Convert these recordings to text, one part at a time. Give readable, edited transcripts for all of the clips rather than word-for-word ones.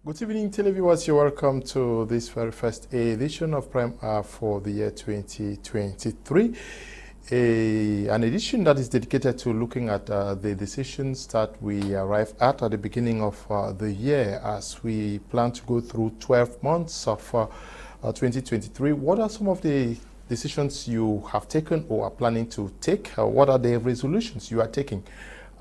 Good evening, televiewers. You're welcome to this very first edition of Prime Hour for the year 2023. An edition that is dedicated to looking at the decisions that we arrive at the beginning of the year as we plan to go through 12 months of 2023. What are some of the decisions you have taken or are planning to take? What are the resolutions you are taking?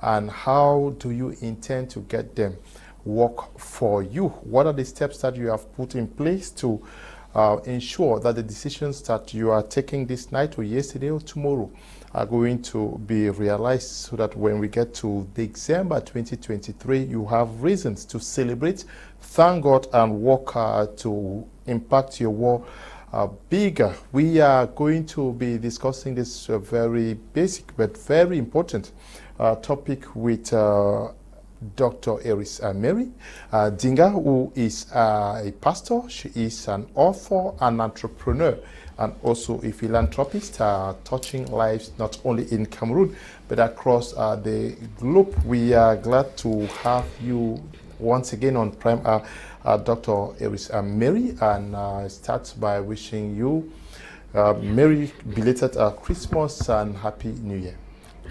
And how do you intend to get them work for you? What are the steps that you have put in place to ensure that the decisions that you are taking this night or yesterday or tomorrow are going to be realized, so that when we get to December 2023, you have reasons to celebrate, thank God, and work to impact your world bigger. We are going to be discussing this very basic but very important topic with Dr. Eris Mary Dinga, who is a pastor. She is an author, an entrepreneur, and also a philanthropist, touching lives not only in Cameroon but across the globe. We are glad to have you once again on Prime, Dr. Eris Mary, and start by wishing you Merry belated Christmas and Happy New Year.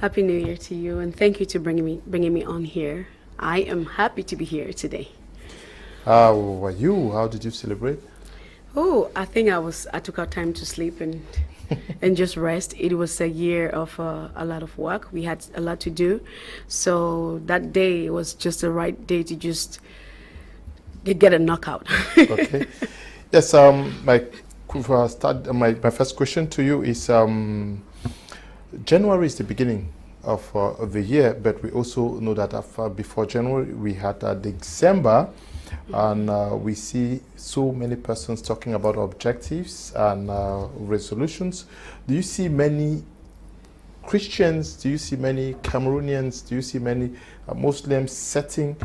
Happy New Year to you, and thank you to bringing me on here. I am happy to be here today. How were you? How did you celebrate? Oh, I think I took out time to sleep and and just rest. It was a year of a lot of work. We had a lot to do, so that day was just the right day to just get a knockout. Okay. Yes. My first question to you is: January is the beginning of the year, but we also know that before January we had December, and we see so many persons talking about objectives and resolutions. Do you see many Christians, do you see many Cameroonians, do you see many Muslims setting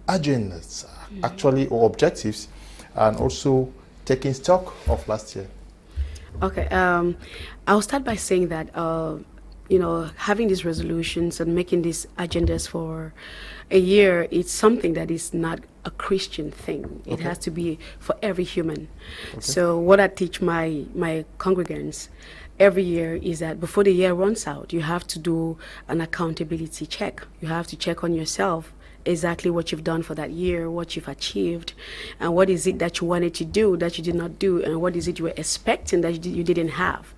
agendas actually, or objectives, and also taking stock of last year? Okay, I'll start by saying that, having these resolutions and making these agendas for a year, it's something that is not a Christian thing. It has to be for every human. Okay. So what I teach my congregants every year is that before the year runs out, you have to do an accountability check. You have to check on yourself exactly what you've done for that year, what you've achieved, and what is it that you wanted to do that you did not do, and what is it you were expecting that you didn't have.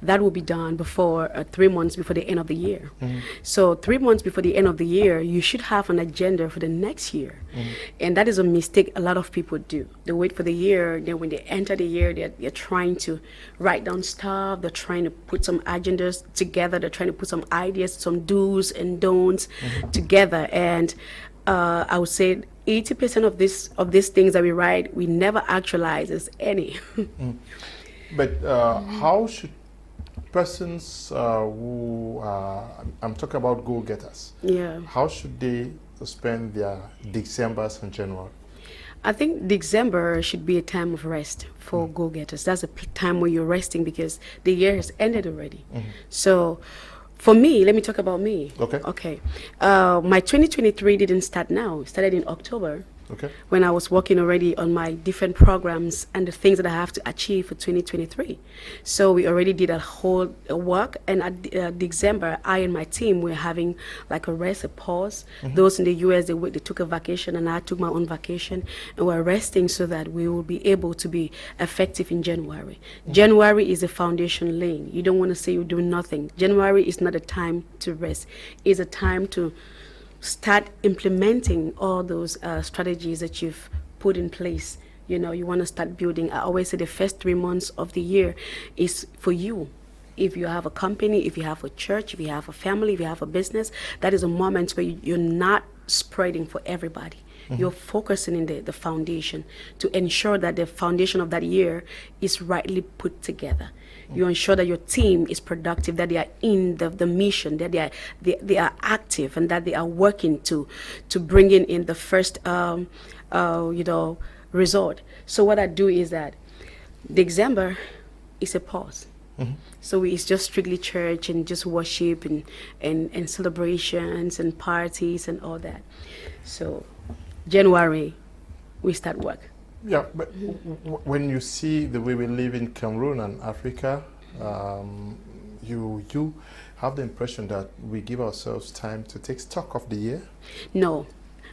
That will be done before 3 months before the end of the year. So 3 months before the end of the year, you should have an agenda for the next year. And that is a mistake a lot of people do. They wait for the year, then when they enter the year, they're trying to write down stuff, they're trying to put some agendas together, they're trying to put some ideas, some do's and don'ts together. And I would say 80% of these things that we write, we never actualize as any. But how should persons who I'm talking about go-getters, how should they spend their Decembers and January? I think December should be a time of rest for go-getters. That's a time where you're resting because the year has ended already. So for me, let me talk about me. Okay. My 2023 didn't start now. It started in October. When I was working already on my different programs and the things that I have to achieve for 2023. So we already did a whole work, and at December, I and my team were having like a rest, a pause. Those in the US, they took a vacation, and I took my own vacation, and we're resting so that we will be able to be effective in January. January is a foundation laying. You don't want to say you're doing nothing. January is not a time to rest. It's a time to start implementing all those strategies that you've put in place. You want to start building. I always say the first 3 months of the year is for you. If you have a company, if you have a church, if you have a family, if you have a business, that is a moment where you're not spreading for everybody. You're focusing in the foundation to ensure that the foundation of that year is rightly put together. You ensure that your team is productive, that they are in the mission, that they are active, and that they are working to bring in the first result. So what I do is that December is a pause. So it's just strictly church and just worship and celebrations and parties and all that. So January, we start work. Yeah, but when you see the way we live in Cameroon and Africa, you have the impression that we give ourselves time to take stock of the year? No.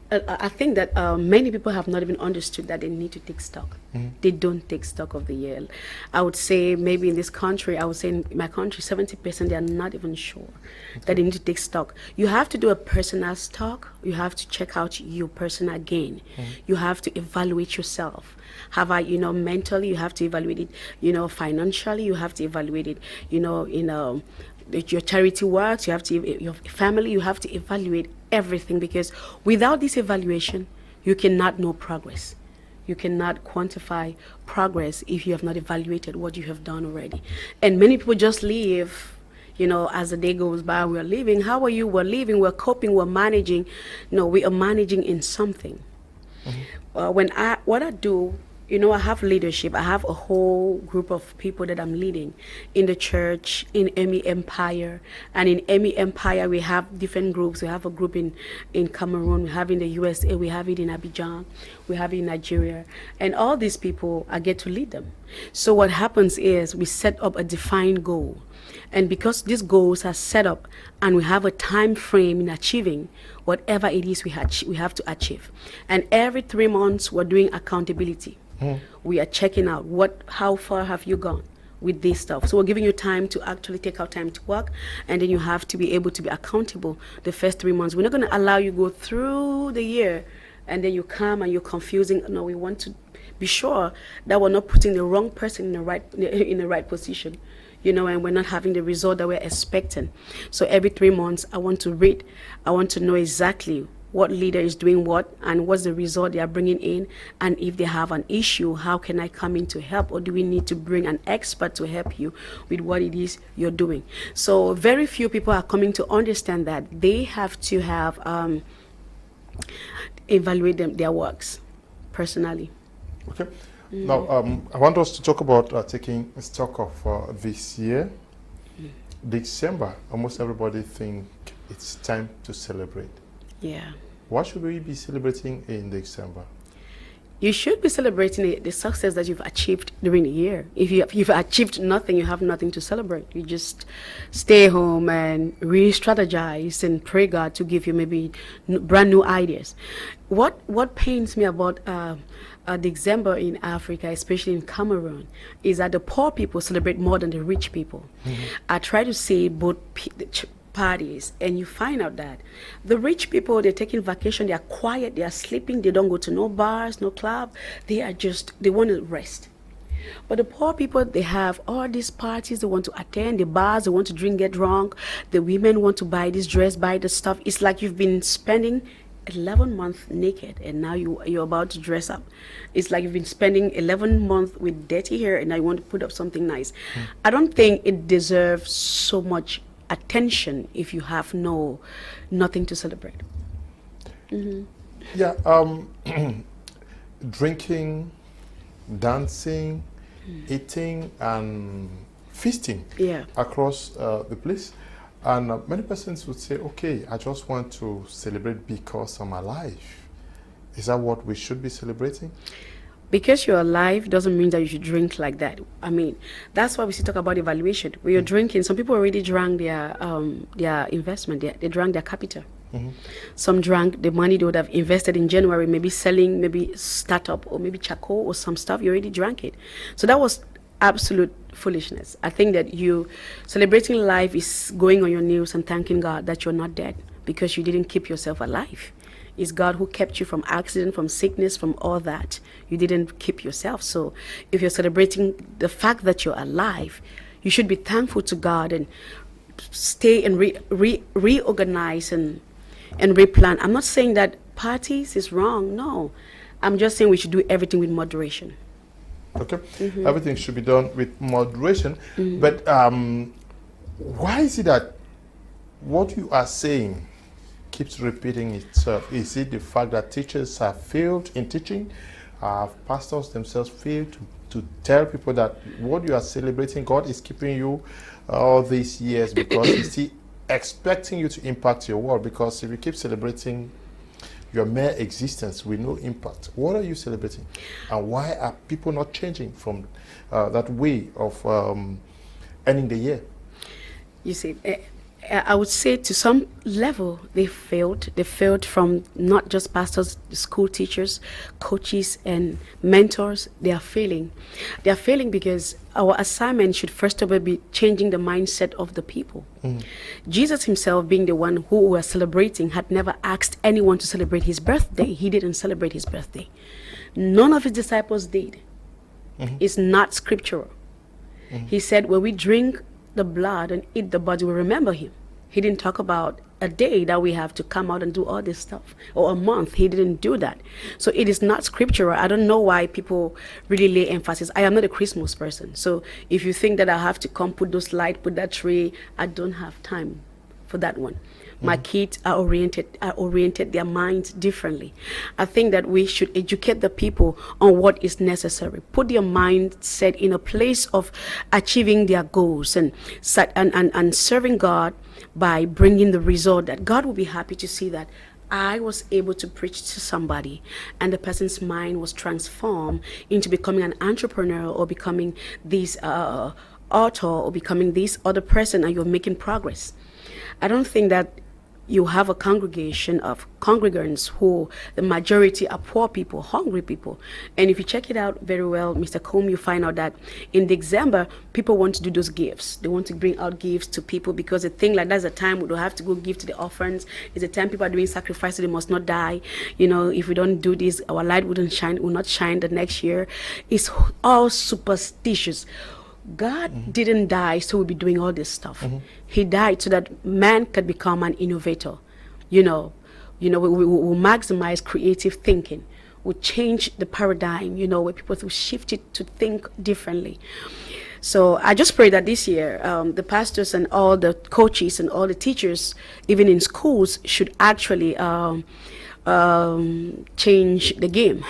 I think that many people have not even understood that they need to take stock. They don't take stock of the year. I would say maybe in this country, I would say in my country, 70% they are not even sure that they need to take stock. You have to do a personal stock. You have to check out your personal gain. You have to evaluate yourself. Have I, mentally, you have to evaluate it, financially, you have to evaluate it, your charity works, you have to, your family, you have to evaluate everything, because without this evaluation, you cannot know progress. You cannot quantify progress if you have not evaluated what you have done already. And many people just leave, as the day goes by, we're living. How are you? We're living, we're coping, we're managing. No, we are managing in something. What I do, I have leadership. I have a whole group of people that I'm leading in the church, in Ewane Empire. And in Ewane Empire, we have different groups. We have a group in Cameroon, we have in the USA, we have it in Abidjan, we have it in Nigeria. And all these people, I get to lead them. So what happens is we set up a defined goal. And because these goals are set up and we have a time frame in achieving whatever it is we have to achieve. And every 3 months, we're doing accountability. We are checking out how far have you gone with this stuff. So we're giving you time to actually take out time to work, and then you have to be able to be accountable the first 3 months. We're not going to allow you go through the year and then you come and you're confusing. No, we want to be sure that we're not putting the wrong person in the right position, and we're not having the result that we're expecting. So every 3 months, I want to know exactly what leader is doing what and what's the result they are bringing in, and if they have an issue, how can I come in to help, or do we need to bring an expert to help you with what it is you're doing? So very few people are coming to understand that they have to have evaluate their works personally. Okay. Now, I want us to talk about taking stock of this year. December, almost everybody think it's time to celebrate. Yeah. What should we be celebrating in December? You should be celebrating the success that you've achieved during the year. If you've achieved nothing, you have nothing to celebrate. You just stay home and re-strategize and pray God to give you maybe brand new ideas. What pains me about December in Africa, especially in Cameroon, is that the poor people celebrate more than the rich people. I try to say both parties, and you find out that the rich people, they're taking vacation, they are quiet, they are sleeping, they don't go to no bars, no club, they want to rest. But the poor people, they have all these parties they want to attend, the bars, they want to drink, get drunk, the women want to buy this dress, buy the stuff. It's like you've been spending 11 months naked and now you're about to dress up. It's like you've been spending 11 months with dirty hair and now you want to put up something nice. I don't think it deserves so much attention if you have nothing to celebrate. Yeah, drinking, dancing, eating, and feasting across the place. And many persons would say, okay, I just want to celebrate because I'm alive. Is that what we should be celebrating? Because you're alive doesn't mean that you should drink like that. I mean, that's why we still talk about evaluation. When you're drinking, some people already drank their investment, they drank their capital. Some drank the money they would have invested in January, maybe selling, maybe startup, or maybe charcoal or some stuff. You already drank it. So that was absolute foolishness. I think that you celebrating life is going on your knees and thanking God that you're not dead because you didn't keep yourself alive. It's God who kept you from accident, from sickness, from all that. You didn't keep yourself. So if you're celebrating the fact that you're alive, you should be thankful to God and stay and reorganize and replan. I'm not saying that parties is wrong. No. I'm just saying we should do everything with moderation. Okay. Everything should be done with moderation. But why is it that what you are saying keeps repeating itself? Is it the fact that teachers have failed in teaching? Pastors themselves fail to tell people that what you are celebrating, God is keeping you all these years because He's still expecting you to impact your world? Because if you keep celebrating your mere existence with no impact. What are you celebrating? And why are people not changing from that way of ending the year? You see, I would say to some level they failed. They failed from not just pastors, school teachers, coaches, and mentors. They are failing. They are failing because our assignment should first of all be changing the mindset of the people. Jesus himself, being the one who we are celebrating, had never asked anyone to celebrate his birthday. He didn't celebrate his birthday. None of his disciples did. It's not scriptural. He said, when we drink the blood and eat the body, we remember him. He didn't talk about a day that we have to come out and do all this stuff, or a month. He didn't do that. So it is not scriptural. I don't know why people really lay emphasis. I am not a Christmas person. So if you think that I have to come put those lights, put that tree, I don't have time for that one. My kids are oriented their minds differently. I think that we should educate the people on what is necessary. Put their mindset in a place of achieving their goals and serving God by bringing the result that God will be happy to see that I was able to preach to somebody and the person's mind was transformed into becoming an entrepreneur or becoming this author or becoming this other person, and you're making progress. I don't think that you have a congregation of congregants who the majority are poor people, hungry people. And if you check it out very well, Mr. Kum, you find out that in December, people want to do those gifts. They want to bring out gifts to people because they think like that's a time we don't have to go give to the orphans. It's a time people are doing sacrifices, they must not die. You know, if we don't do this, our light will not shine the next year. It's all superstitious. God didn't die so we'll be doing all this stuff. He died so that man could become an innovator. We will maximize creative thinking. We'll change the paradigm, where people will shift it to think differently. So I just pray that this year, the pastors and all the coaches and all the teachers, even in schools, should actually change the game.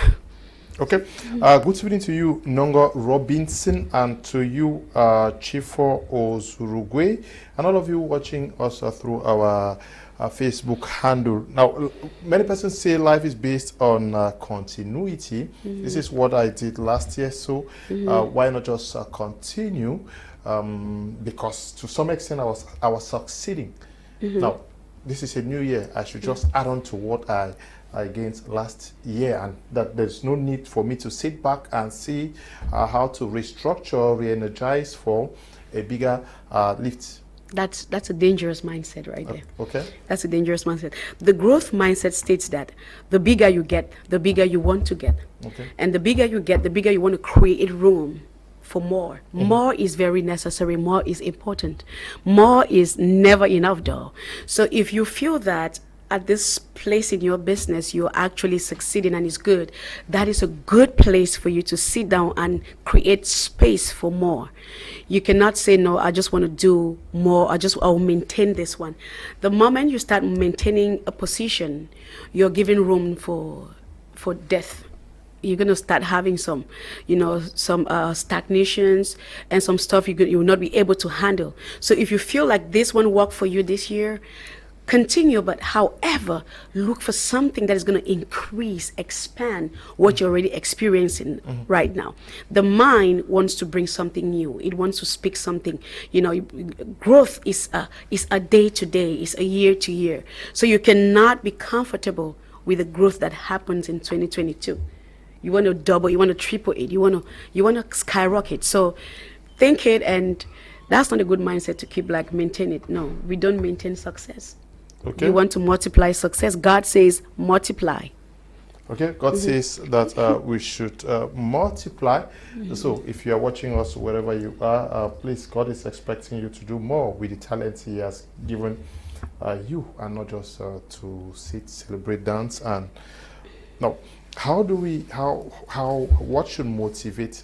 Okay. Good evening to you, Nongo Robinson, and to you, Chifo Ozurugwe, and all of you watching us through our Facebook handle. Now, many persons say life is based on continuity. This is what I did last year, so why not just continue? Because to some extent I was succeeding. Now, this is a new year. I should just add on to what I against last year, and that there's no need for me to sit back and see how to restructure, re-energize for a bigger lift. That's a dangerous mindset right there. Okay. That's a dangerous mindset. The growth mindset states that the bigger you get, the bigger you want to get. Okay. And the bigger you get, the bigger you want to create room for more. More is very necessary. More is important. More is never enough though. So if you feel that at this place in your business you're actually succeeding and it's good, that is a good place for you to sit down and create space for more. You cannot say, no, I just want to do more, I'll maintain this one. The moment you start maintaining a position, you're giving room for death. You're going to start having some stagnations and some stuff you will not be able to handle. So if you feel like this one worked for you this year, continue, but however, look for something that is going to increase, expand what you're already experiencing right now. The mind wants to bring something new. It wants to speak something. Growth is a day to day, is a year to year. So you cannot be comfortable with the growth that happens in 2022. You want to double, you want to triple it, you want to skyrocket. So think it, and that's not a good mindset to keep maintain it. No, we don't maintain success. Okay. You want to multiply success. God says multiply. Okay, God says that we should multiply. So if you are watching us wherever you are, please, God is expecting you to do more with the talent He has given you, and not just to sit, celebrate, dance. And now, what should motivate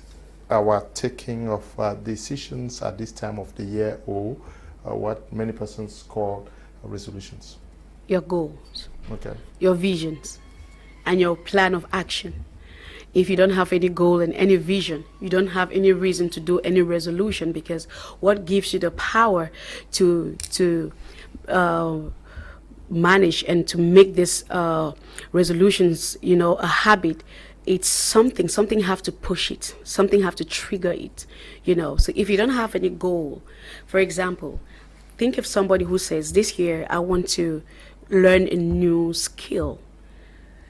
our taking of decisions at this time of the year, or what many persons call resolutions? Your goals, okay, your visions, and your plan of action. If you don't have any goal and any vision, you don't have any reason to do any resolution, because what gives you the power to manage and to make this resolutions, you know, a habit, it's something have to push it, something have to trigger it, you know. So if you don't have any goal, for example, think of somebody who says, this year I want to learn a new skill.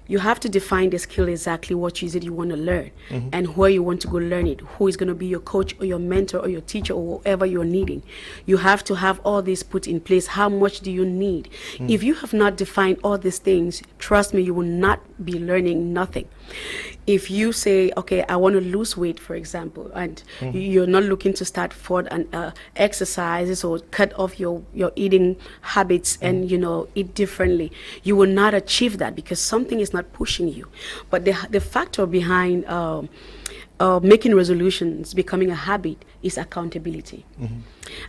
You have to define the skill, exactly what is it you want to learn, and where you want to go learn it, who is going to be your coach or your mentor or your teacher or whatever you're needing. You have to have all this put in place. How much do you need? If you have not defined all these things, trust me, you will not be learning nothing. If you say, okay, I want to lose weight, for example, and you're not looking to start forth and exercises or cut off your eating habits and, you know, eat differently, you will not achieve that because something is not pushing you. But the factor behind making resolutions becoming a habit is accountability.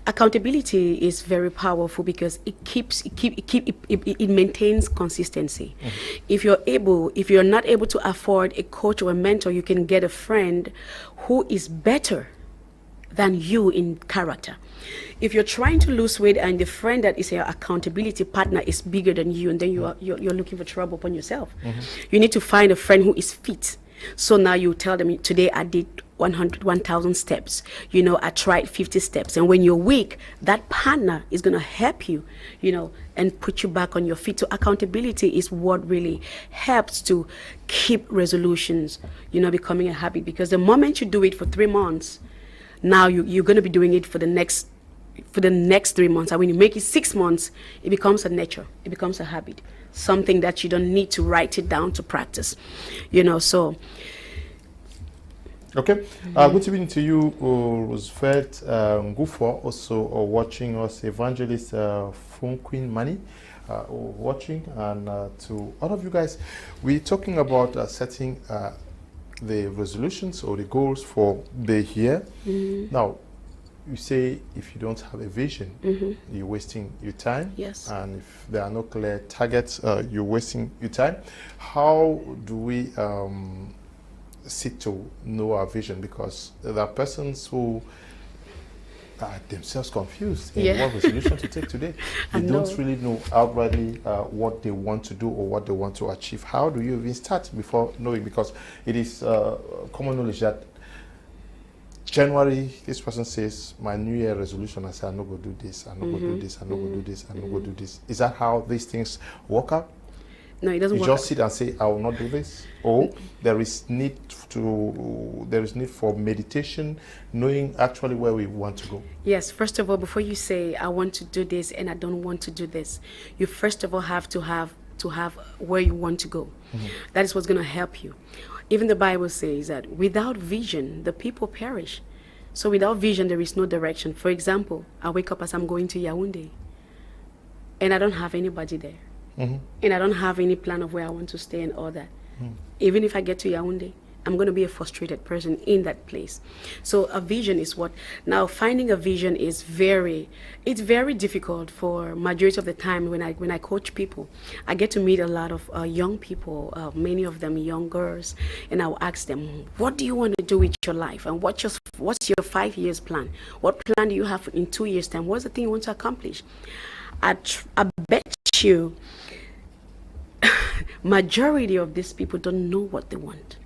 Accountability is very powerful because it maintains consistency. If you're not able to afford a coach or a mentor, you can get a friend who is better than you in character. If you're trying to lose weight and the friend that is your accountability partner is bigger than you, and then you're looking for trouble upon yourself. You need to find a friend who is fit. So now you tell them, today I did 1,000 steps. You know, I tried 50 steps. And when you're weak, that partner is going to help you, you know, and put you back on your feet. So accountability is what really helps to keep resolutions, you know, becoming a habit. Because the moment you do it for 3 months, now you're going to be doing it for the next 3 months. And when you make it 6 months, it becomes a nature. It becomes a habit. Something that you don't need to write it down to practice, you know. So okay, good evening to you, Roosevelt Ngufo, also watching us, Evangelist Funquin Mani, watching, and to all of you guys. We're talking about setting the resolutions or the goals for the year. Now, you say if you don't have a vision, you're wasting your time. Yes. And if there are no clear targets, you're wasting your time. How do we seek to know our vision? Because there are persons who are themselves confused in what resolution to take today. They don't really know outrightly what they want to do or what they want to achieve. How do you even start before knowing? Because it is common knowledge that January, this person says, my New Year resolution, I say, I'm not going to do this, I'm not going to do this, I'm not going to do this, I'm not going to do this. Is that how these things work out? No, it doesn't work. You just sit and say, I will not do this? Or there is need for meditation, knowing actually where we want to go? Yes, first of all, before you say, I want to do this and I don't want to do this, you first of all have to have where you want to go. That is what's going to help you. Even the Bible says that without vision, the people perish. So without vision, there is no direction. For example, I wake up as I'm going to Yaoundé, and I don't have anybody there. And I don't have any plan of where I want to stay and all that. Even if I get to Yaoundé, I'm going to be a frustrated person in that place. So a vision is what, now finding a vision is very difficult for majority of the time when I coach people. I get to meet a lot of young people, many of them young girls, and I'll ask them, what do you want to do with your life? And what's your 5 years plan? What plan do you have in 2 years time? What's the thing you want to accomplish? I bet you majority of these people don't know what they want.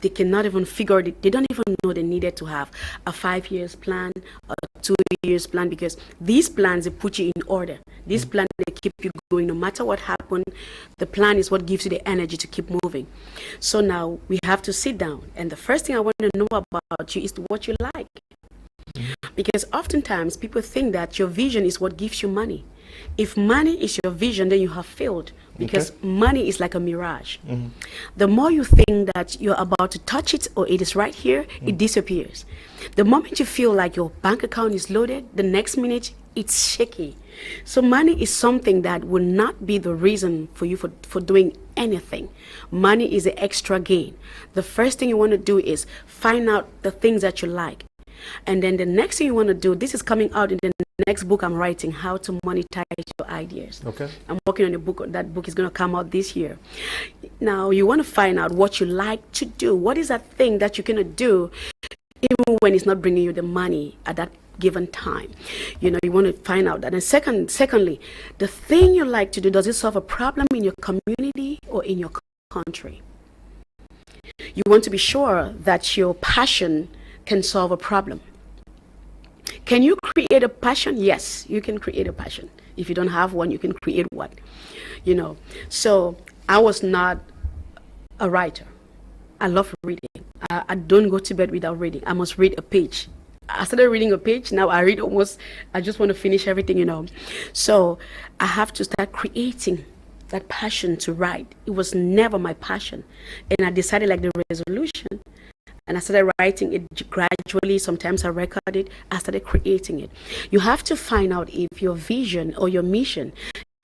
They cannot even figure it. They don't even know they needed to have a 5 years plan, a 2 years plan, because these plans, they put you in order. This plan, they keep you going no matter what happened. The plan is what gives you the energy to keep moving. So now we have to sit down, and the first thing I want to know about you is what you like. Because oftentimes people think that your vision is what gives you money. If money is your vision, then you have failed, because money is like a mirage. The more you think that you're about to touch it or it is right here, it disappears. The moment you feel like your bank account is loaded, the next minute it's shaky. So money is something that will not be the reason for you for doing anything. Money is an extra gain. The first thing you want to do is find out the things that you like. And then the next thing you want to do, this is coming out in the next book I'm writing, How to Monetize Your Ideas. I'm working on a book. That book is going to come out this year. Now, you want to find out what you like to do. What is that thing that you're going to do even when it's not bringing you the money at that given time. You want to find out that. And secondly, the thing you like to do, does it solve a problem in your community or in your country? You want to be sure that your passion can solve a problem. Can you create a passion? Yes, you can create a passion. If you don't have one, you can create one. So I was not a writer. I love reading. I don't go to bed without reading. I must read a page. I started reading a page. Now I read I just want to finish everything, So I have to start creating that passion to write. It was never my passion. And I decided, like the resolution, and I started writing it gradually. Sometimes I record it. I started creating it. You have to find out if your vision or your mission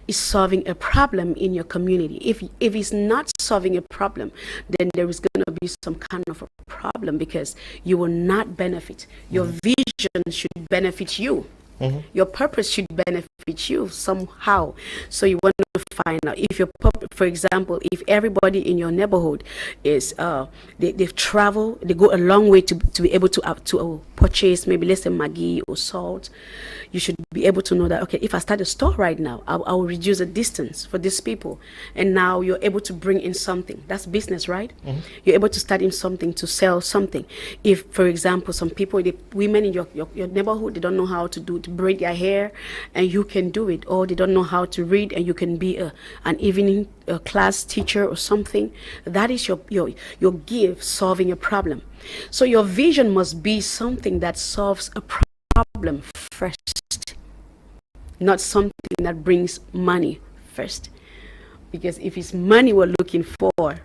is solving a problem in your community. If it's not solving a problem, then there is going to be some kind of a problem, because you will not benefit. Your vision should benefit you. Your purpose should benefit you somehow. So you want to find out if your purpose, for example, if everybody in your neighborhood is they've traveled, they go a long way to be able to purchase, maybe let's say Maggi or salt. You should be able to know that, okay, if I start a store right now, I will reduce the distance for these people. And now you're able to bring in something. That's business, right? You're able to start in something, to sell something. If, for example, some people, the women in your neighborhood, they don't know how to braid their hair, and you can do it. Or they don't know how to read, and you can be an evening class teacher or something. That is your gift, solving a problem. So your vision must be something that solves a problem first, not something that brings money first. Because if it's money we're looking for,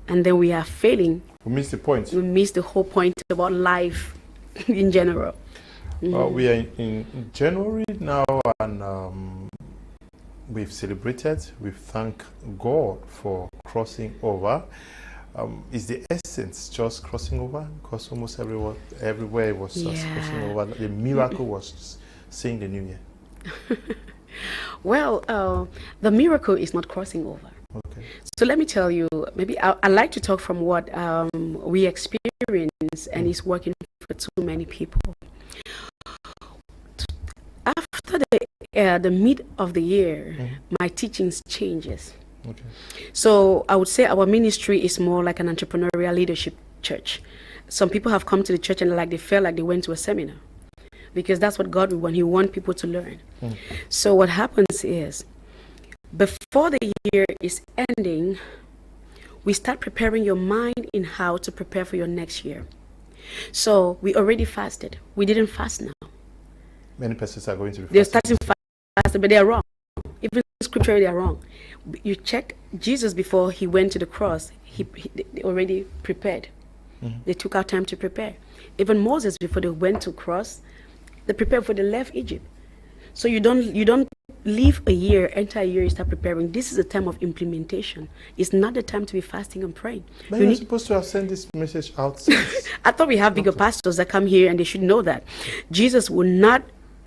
and then we are failing, we miss the point. We miss the whole point about life in general. We are in January now, and we've celebrated, we've thanked God for crossing over. Is the essence just crossing over? Because almost everywhere it was just crossing over. The miracle was seeing the new year. Well, the miracle is not crossing over. Okay. So let me tell you, maybe I like to talk from what we experience, and it's working for too many people. After the mid of the year, my teachings changes. Okay. So I would say our ministry is more like an entrepreneurial leadership church. Some people have come to the church and they felt like they went to a seminar, because that's what God would want. He wants people to learn. So what happens is, before the year is ending, we start preparing your mind in how to prepare for your next year. So we already fasted. We didn't fast now. Many persons are going to be They're starting fasting, but they are wrong. Even scripturally, they are wrong. You check Jesus before he went to the cross. They already prepared. They took out time to prepare. Even Moses, before they went to cross, they prepared for they left Egypt. So you don't leave a year, enter a year, you start preparing. This is a time of implementation. It's not the time to be fasting and praying. But you're supposed to have sent this message out. I thought we have bigger pastors that come here and they should know that. Jesus would not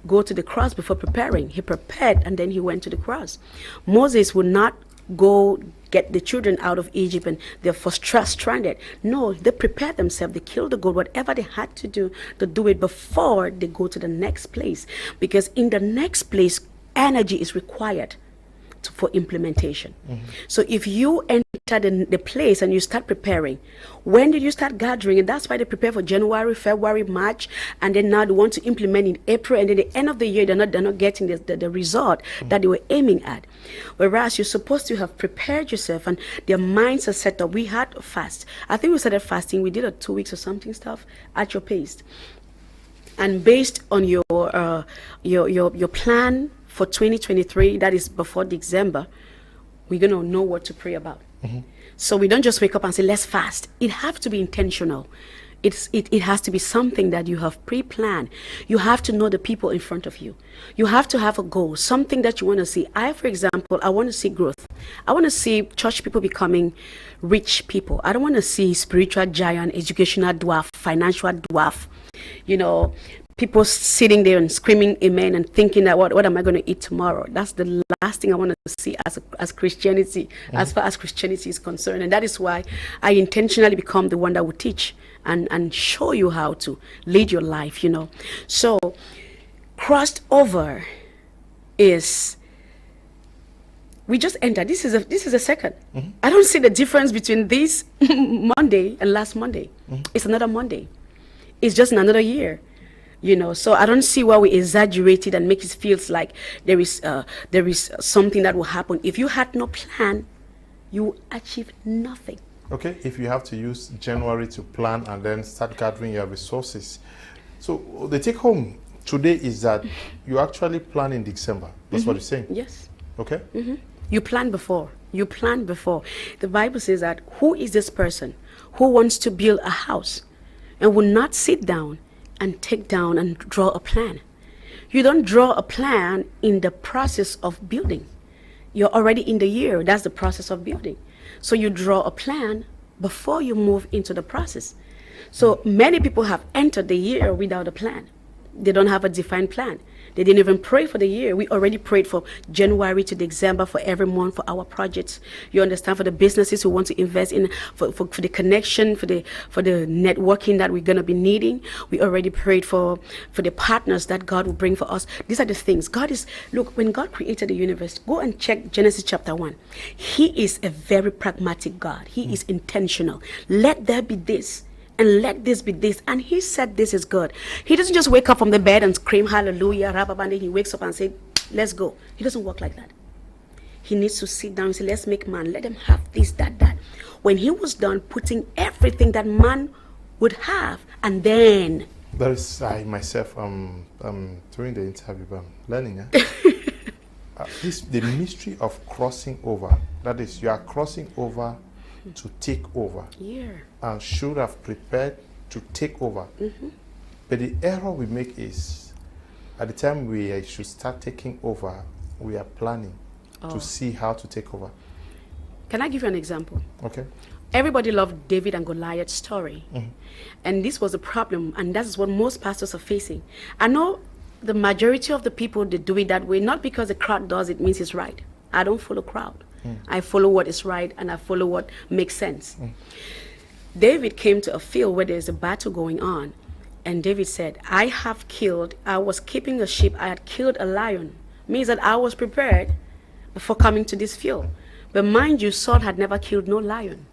go to the cross before preparing. He prepared and then he went to the cross. Moses would not go get the children out of Egypt and they're stranded. No, they prepared themselves. They killed the goat. Whatever they had to do it before they go to the next place. Because in the next place, energy is required for implementation. So if you enter the place and you start preparing, when did you start gathering? And that's why they prepare for January, February, March, and then now they want to implement in April, and at the end of the year they're not getting the result that they were aiming at. Whereas you're supposed to have prepared yourself and their minds are set up. We had to fast. I think we started fasting. We did a 2 weeks or something stuff at your pace. And based on your plan for 2023, that is before December, we're going to know what to pray about. So we don't just wake up and say, let's fast. It has to be intentional. It has to be something that you have pre-planned. You have to know the people in front of you. You have to have a goal, something that you want to see. For example, I want to see growth. I want to see church people becoming rich people. I don't want to see spiritual giant, educational dwarf, financial dwarf, people sitting there and screaming amen and thinking that what am I going to eat tomorrow? That's the last thing I want to see as Christianity, as far as Christianity is concerned. And that is why I intentionally become the one that will teach and show you how to lead your life, you know. So crossed over is, we just entered. This is a second. I don't see the difference between this Monday and last Monday. It's another Monday. It's just another year. You know, so I don't see why we exaggerate it and make it feel like there is something that will happen. If you had no plan, you achieve nothing. Okay, if you have to use January to plan and then start gathering your resources. So the take home today is that you actually plan in December. That's what you're saying? Yes. Okay. You plan before. You plan before. The Bible says that who is this person who wants to build a house and will not sit down and take down and draw a plan? You don't draw a plan in the process of building. You're already in the year. That's the process of building. So you draw a plan before you move into the process. So many people have entered the year without a plan. They don't have a defined plan. They didn't even pray for the year. We already prayed for January to December for every month for our projects. You understand, for the businesses who want to invest in, for the connection, for the networking that we're going to be needing. We already prayed for the partners that God will bring for us. These are the things. Look, when God created the universe, go and check Genesis chapter 1. He is a very pragmatic God. He is intentional. Let there be this, and let this be this, and he said this is good. He doesn't just wake up from the bed and scream hallelujah, and then he wakes up and say, let's go. He doesn't work like that. He needs to sit down and say, let's make man, let him have this, that. When he was done putting everything that man would have, and then there is, I myself during the interview, I'm learning the mystery of crossing over. That is, you are crossing over to take over. Yeah. And should have prepared to take over. But the error we make is, at the time we should start taking over, we are planning to see how to take over. Can I give you an example? Okay. Everybody loved David and Goliath's story. And this was a problem, and that's what most pastors are facing. I know the majority of the people, they do it that way, not because the crowd does it means it's right. I don't follow crowd. I follow what is right, and I follow what makes sense. David came to a field where there's a battle going on, and David said, I was keeping a sheep, I had killed a lion. Means that I was prepared before coming to this field. But mind you, Saul had never killed no lion.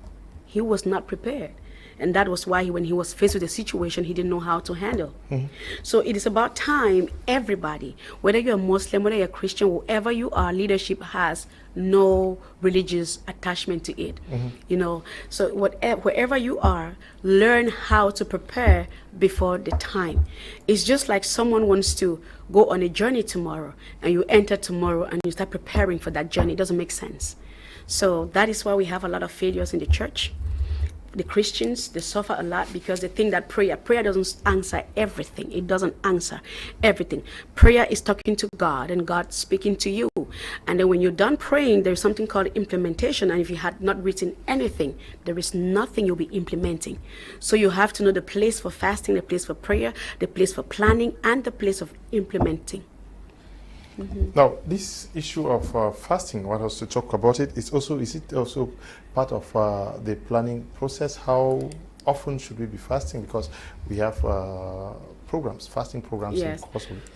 He was not prepared. And that was why when he was faced with a situation, he didn't know how to handle. So it is about time, everybody, whether you're a Muslim, whether you're a Christian, whoever you are, leadership has no religious attachment to it. You know, so wherever you are, learn how to prepare before the time. It's just like someone wants to go on a journey tomorrow, and you enter tomorrow and you start preparing for that journey. It doesn't make sense. So that is why we have a lot of failures in the church. The Christians, they suffer a lot because they think that prayer doesn't answer everything. It doesn't answer everything. Prayer is talking to God and God speaking to you. And then when you're done praying, there's something called implementation. And if you had not written anything, there is nothing you'll be implementing. So you have to know the place for fasting, the place for prayer, the place for planning, and the place of implementing. Now, this issue of fasting, what else to talk about it? Is it also part of the planning process? How often should we be fasting? Because we have fasting programs. Yes.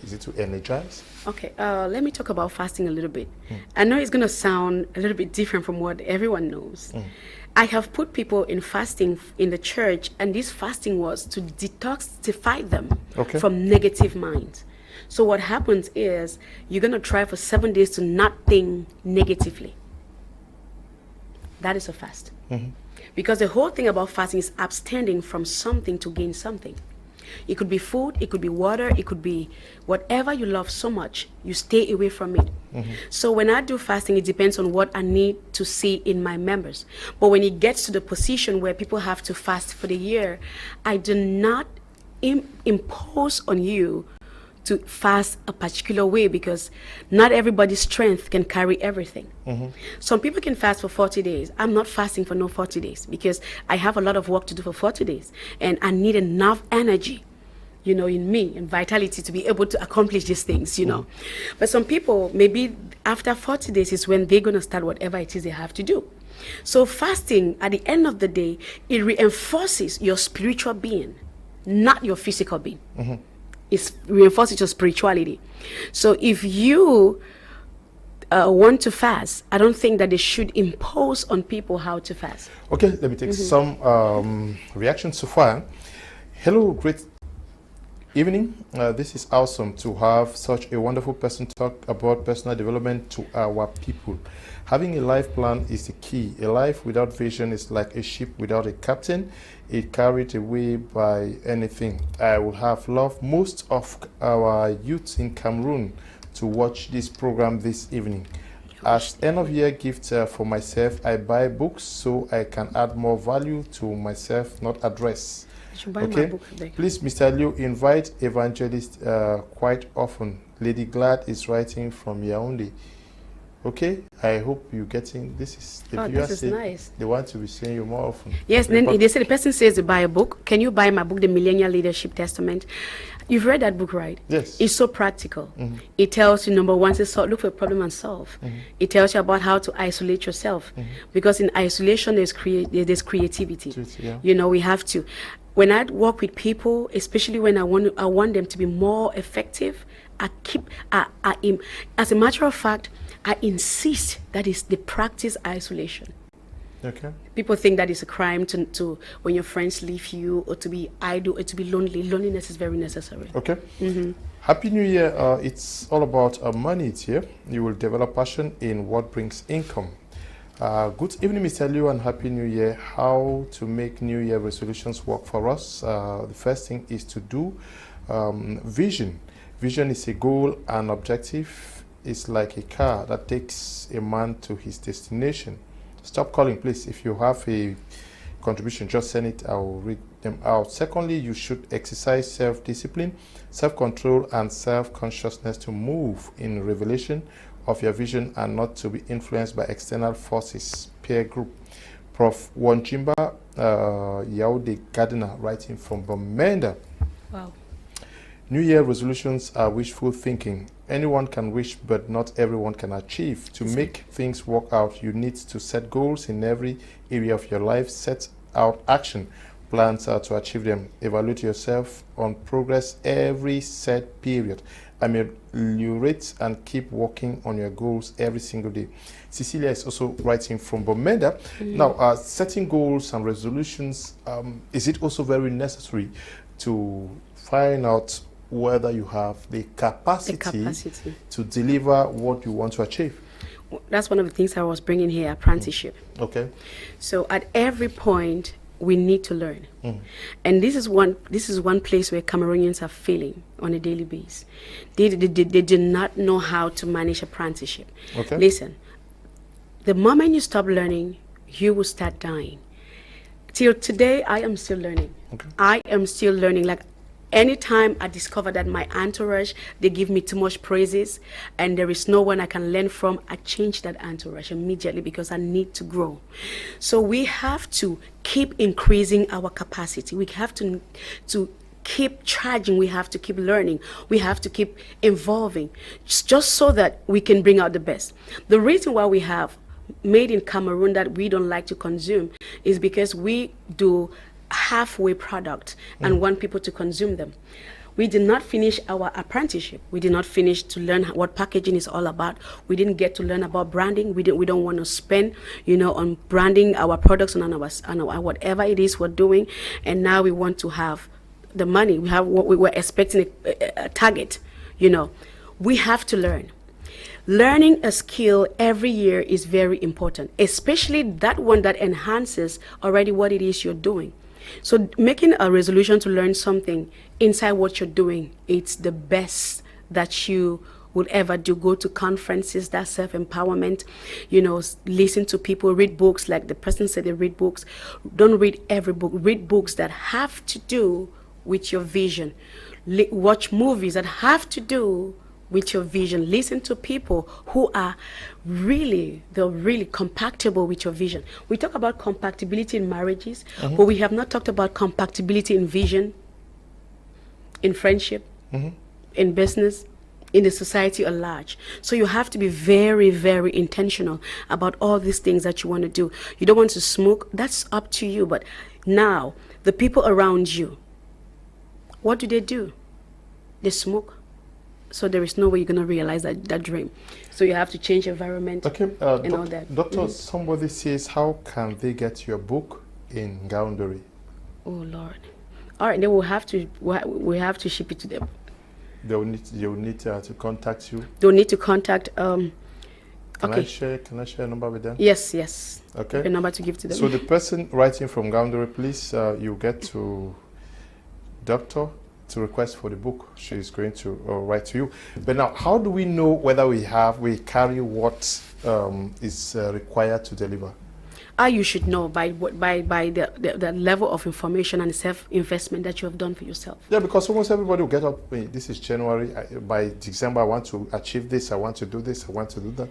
Is it to energize? Okay, let me talk about fasting a little bit. I know it's going to sound a little bit different from what everyone knows. I have put people in fasting in the church, and this fasting was to detoxify them from negative minds. So what happens is you're going to try for 7 days to not think negatively. That is a fast. Because the whole thing about fasting is abstaining from something to gain something. It could be food, it could be water, it could be whatever you love so much, you stay away from it. So when I do fasting, it depends on what I need to see in my members. But when it gets to the position where people have to fast for the year, I do not impose on you to fast a particular way, because not everybody's strength can carry everything. Some people can fast for 40 days. I'm not fasting for no 40 days because I have a lot of work to do for 40 days and I need enough energy, you know, in me, and vitality to be able to accomplish these things, you know. But some people, maybe after 40 days is when they're going to start whatever it is they have to do. So fasting, at the end of the day, it reinforces your spiritual being, not your physical being. It reinforces your spirituality. So if you want to fast, I don't think that they should impose on people how to fast. Okay, let me take some reactions so far. Hello, great evening. This is awesome to have such a wonderful person talk about personal development to our people. Having a life plan is the key. A life without vision is like a ship without a captain. It carried away by anything. I would have loved most of our youth in Cameroon to watch this program this evening. As end of year gift for myself, I buy books so I can add more value to myself, not address. Okay, please, Mr. Liu, invite evangelists quite often. Lady Glad is writing from Yaoundé. Okay, I hope you're getting this. Is the viewers this is nice. They want to be seeing you more often. Yes, then they say the person says to buy a book. Can you buy my book, The Millennial Leadership Testament? You've read that book, right? Yes. It's so practical. It tells you, number one, look for a problem and solve. It tells you about how to isolate yourself, because in isolation there's creativity. You know, we have to. When I work with people, especially when I want them to be more effective, as a matter of fact, I insist that is the practice isolation. Okay. People think that it's a crime to when your friends leave you, or to be idle, or to be lonely. Loneliness is very necessary. Okay. Happy New Year. It's all about money here. You will develop passion in what brings income. Good evening, Mr. Liu, and Happy New Year. How to make New Year resolutions work for us? The first thing is to do vision. Vision is a goal and objective. It's like a car that takes a man to his destination. Stop calling, please. If you have a contribution, just send it. I will read them out. Secondly, you should exercise self-discipline, self-control, and self-consciousness to move in revelation of your vision and not to be influenced by external forces. Peer group. Prof. Wanjimba Yaoundé Gardiner, writing from Bamenda. Wow. New Year resolutions are wishful thinking. Anyone can wish, but not everyone can achieve. To make things work out, you need to set goals in every area of your life, set out action plans to achieve them. Evaluate yourself on progress every set period. Ameliorate and keep working on your goals every single day. Cecilia is also writing from Bomenda. Now, setting goals and resolutions, is it also very necessary to find out whether you have the capacity to deliver what you want to achieve? That's one of the things I was bringing here, apprenticeship. Okay. So at every point, we need to learn. And this is one place where Cameroonians are failing on a daily basis. They do not know how to manage apprenticeship. Okay. Listen, the moment you stop learning, you will start dying. Till today, I am still learning. Okay. I am still learning. Like, anytime I discover that my entourage, they give me too much praises and there is no one I can learn from, I change that entourage immediately because I need to grow. So we have to keep increasing our capacity. We have to keep charging. We have to keep learning. We have to keep evolving just so that we can bring out the best. The reason why we have made in Cameroon that we don't like to consume is because we do halfway product and want people to consume them. We did not finish our apprenticeship. We did not finish to learn what packaging is all about. We didn't get to learn about branding. We don't want to spend, on branding our products and on our whatever it is we're doing. And now we want to have the money. We have what we were expecting a target. We have to learn. Learning a skill every year is very important, especially that one that enhances already what it is you're doing. So making a resolution to learn something inside what you're doing, it's the best that you would ever do. Go to conferences, that's self-empowerment, listen to people, read books, like the person said, they read books. Don't read every book. Read books that have to do with your vision. Watch movies that have to do with your vision. Listen to people who are really compatible with your vision. We talk about compatibility in marriages, but we have not talked about compatibility in vision. in friendship, in business, in the society at large. So you have to be very, very intentional about all these things that you want to do. You don't want to smoke, that's up to you. But now, the people around you, what do? They smoke. So there is no way you're going to realize that dream. So you have to change environment and all that. Doctor, somebody says, how can they get your book in Ngaoundere? Oh, Lord. All right, then we have to ship it to them. They'll need to contact you. They'll need to contact. Can I share a number with them? Yes. Okay. A number to give to them. So the person writing from Ngaoundere, please, you get to Doctor to request for the book. She's going to write to you. But now, how do we know whether we carry what is required to deliver? You should know by the level of information and self-investment that you have done for yourself. Yeah, because almost everybody will get up, this is January, by December I want to achieve this, I want to do this, I want to do that.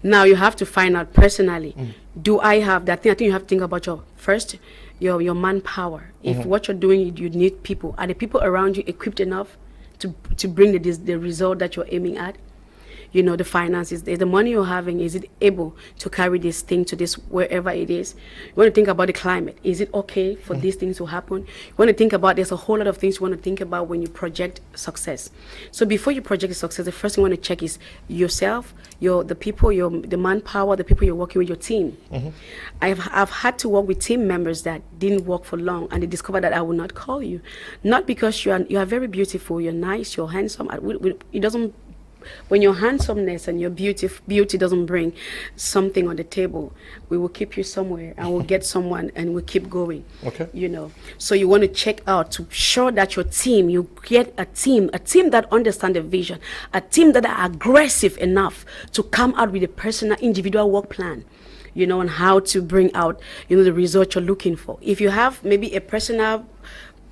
Now you have to find out personally, do I have that thing? I think you have to think about your manpower. If what you're doing, you need people. Are the people around you equipped enough to bring the result that you're aiming at? You know, the finances, the money you're having, is it able to carry this thing to this wherever it is? You want to think about the climate. Is it okay for these things to happen? You want to think about, there's a whole lot of things you want to think about when you project success. So before you project success, the first thing you want to check is yourself, the people, the manpower, the people you're working with, your team. I've had to work with team members that didn't work for long, and they discovered that I will not call you. Not because you are very beautiful, you're nice, you're handsome. It doesn't. When your handsomeness and your beauty doesn't bring something on the table, we will keep you somewhere and we'll get someone and we'll keep going. Okay. You know, so you want to check out to show that your team, you get a team that understands the vision, a team that are aggressive enough to come out with a personal, individual work plan, you know, on how to bring out, you know, the result you're looking for. If you have maybe a personal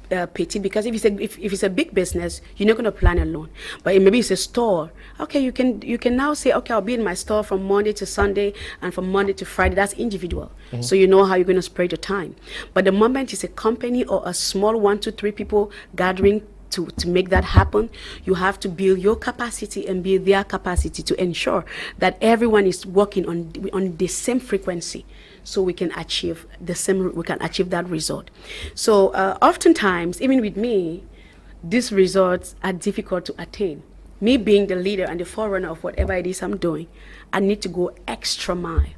PT, because if it's a big business, you're not going to plan alone. But maybe it's a store. Okay, you can now say, okay, I'll be in my store from Monday to Sunday and from Monday to Friday. That's individual. So you know how you're going to spread your time. But the moment it's a company or a small 1 to 3 people gathering to make that happen, you have to build your capacity and build their capacity to ensure that everyone is working on the same frequency, so we can achieve that result. So oftentimes, even with me, these results are difficult to attain. Me being the leader and the forerunner of whatever it is I'm doing, I need to go extra mile.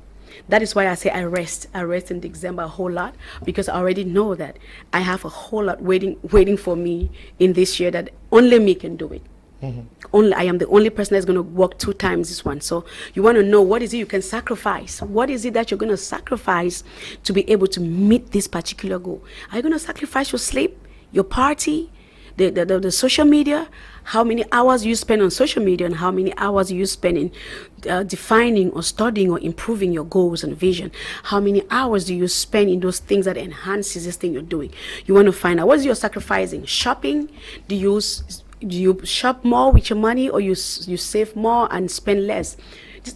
That is why I say I rest in December a whole lot, because I already know that I have a whole lot waiting for me in this year that only me can do it. I am the only person that's going to work 2 times this one. So you want to know, what is it you can sacrifice? What is it that you're going to sacrifice to be able to meet this particular goal? Are you going to sacrifice your sleep, your party, the social media? How many hours you spend on social media, and how many hours you spend in defining or studying or improving your goals and vision? How many hours do you spend in those things that enhances this thing you're doing? You want to find out, what is you're sacrificing? Shopping? Do you shop more with your money, or you save more and spend less?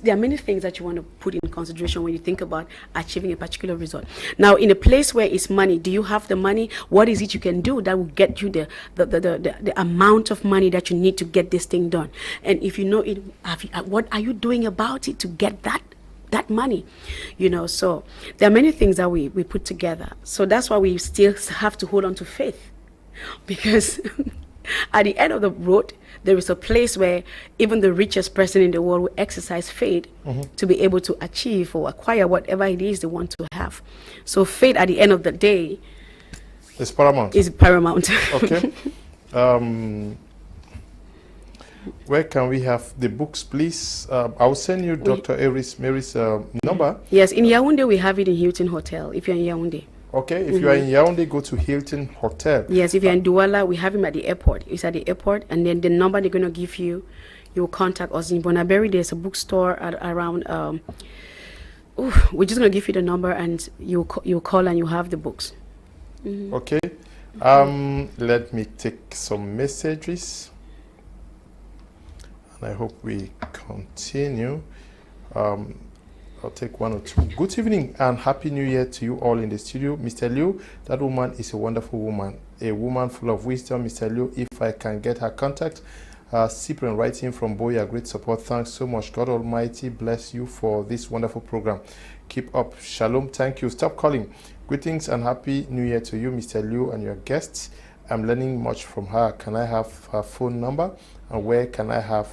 There are many things that you want to put in consideration when you think about achieving a particular result. Now, in a place where it's money, do you have the money? What is it you can do that will get you the amount of money that you need to get this thing done? And if you know it, what are you doing about it to get that money? You know, so there are many things that we put together. So that's why we still have to hold on to faith, because at the end of the road, there is a place where even the richest person in the world will exercise faith to be able to achieve or acquire whatever it is they want to have. So faith, at the end of the day, is paramount. Okay. Where can we have the books, please? I'll send you Dr. Mary's number. Yes, in Yaoundé we have it in Hilton Hotel, if you're in Yaoundé. Okay, if you are in Yaoundé, go to Hilton Hotel. Yes, if you're in Douala, we have him at the airport. It's at the airport, and then the number they're going to give you, you will contact us. In Bonaberi, there's a bookstore around, we're just going to give you the number, and you'll call and you have the books. Okay. Let me take some messages, and I hope we continue. I'll take 1 or 2. Good evening and Happy New Year to you all in the studio. Mr. Liu, that woman is a wonderful woman. a woman full of wisdom. Mr. Liu, if I can get her contact. Cyprian writing from Boya, great support. Thanks so much. God Almighty bless you for this wonderful program. Keep up. Shalom. Thank you. Stop calling. Greetings and happy new year to you, Mr. Liu, and your guests. I'm learning much from her. Can I have her phone number? And where can I have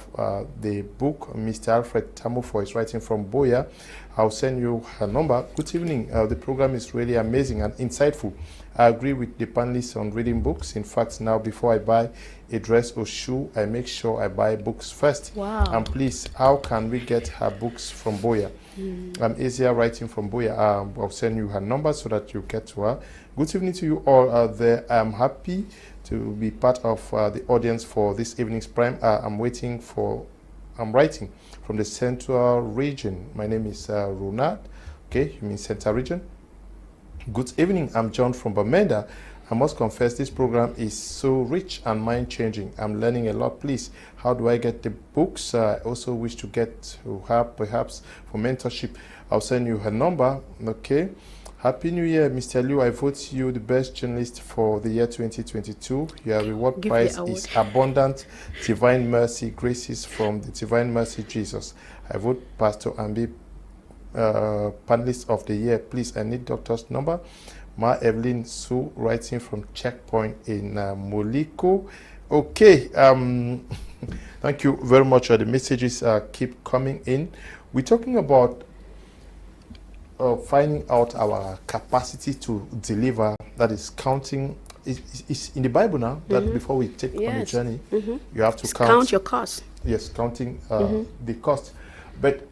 the book? Mr. Alfred Tamufo is writing from Boya. I'll send you her number. Good evening. The program is really amazing and insightful. I agree with the panelists on reading books. In fact, now before I buy a dress or shoe, I make sure I buy books first. Wow. And please, how can we get her books from Boya? I'm Asia writing from Boya. I'll send you her number so that you get to her. Good evening to you all out there. I'm happy to be part of the audience for this evening's prime. I'm writing from the Central Region. My name is Ronald. Okay, you mean Central Region? Good evening. I'm John from Bamenda. I must confess this program is so rich and mind-changing. I'm learning a lot. Please, how do I get the books? I also wish to get to her perhaps for mentorship. I'll send you her number. Okay. Happy New Year, Mr. Liu. I vote you the best journalist for the year 2022. Your reward prize is abundant divine mercy, graces from the divine mercy Jesus. I vote Pastor Ambi panelist of the year. Please, I need doctor's number. Ma Evelyn Su writing from Checkpoint in Moliko. Okay, thank you very much. The messages keep coming in. We're talking about finding out our capacity to deliver. That is counting. It's in the Bible now that before we take on a journey, you have to count your cost. Yes, counting the cost. But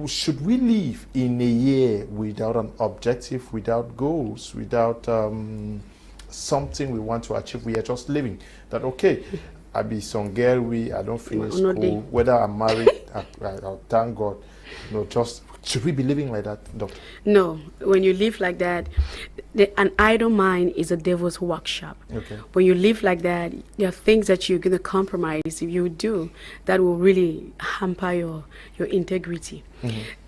should we live in a year without an objective, without goals, without something we want to achieve? We are just living. That, okay, I be some girl, I don't finish school, whether I'm married, I'll thank God. Just, should we be living like that, Doctor? No. When you live like that, an idle mind is a devil's workshop. Okay. When you live like that, there are things that you're going to compromise if you do that will really hamper your integrity.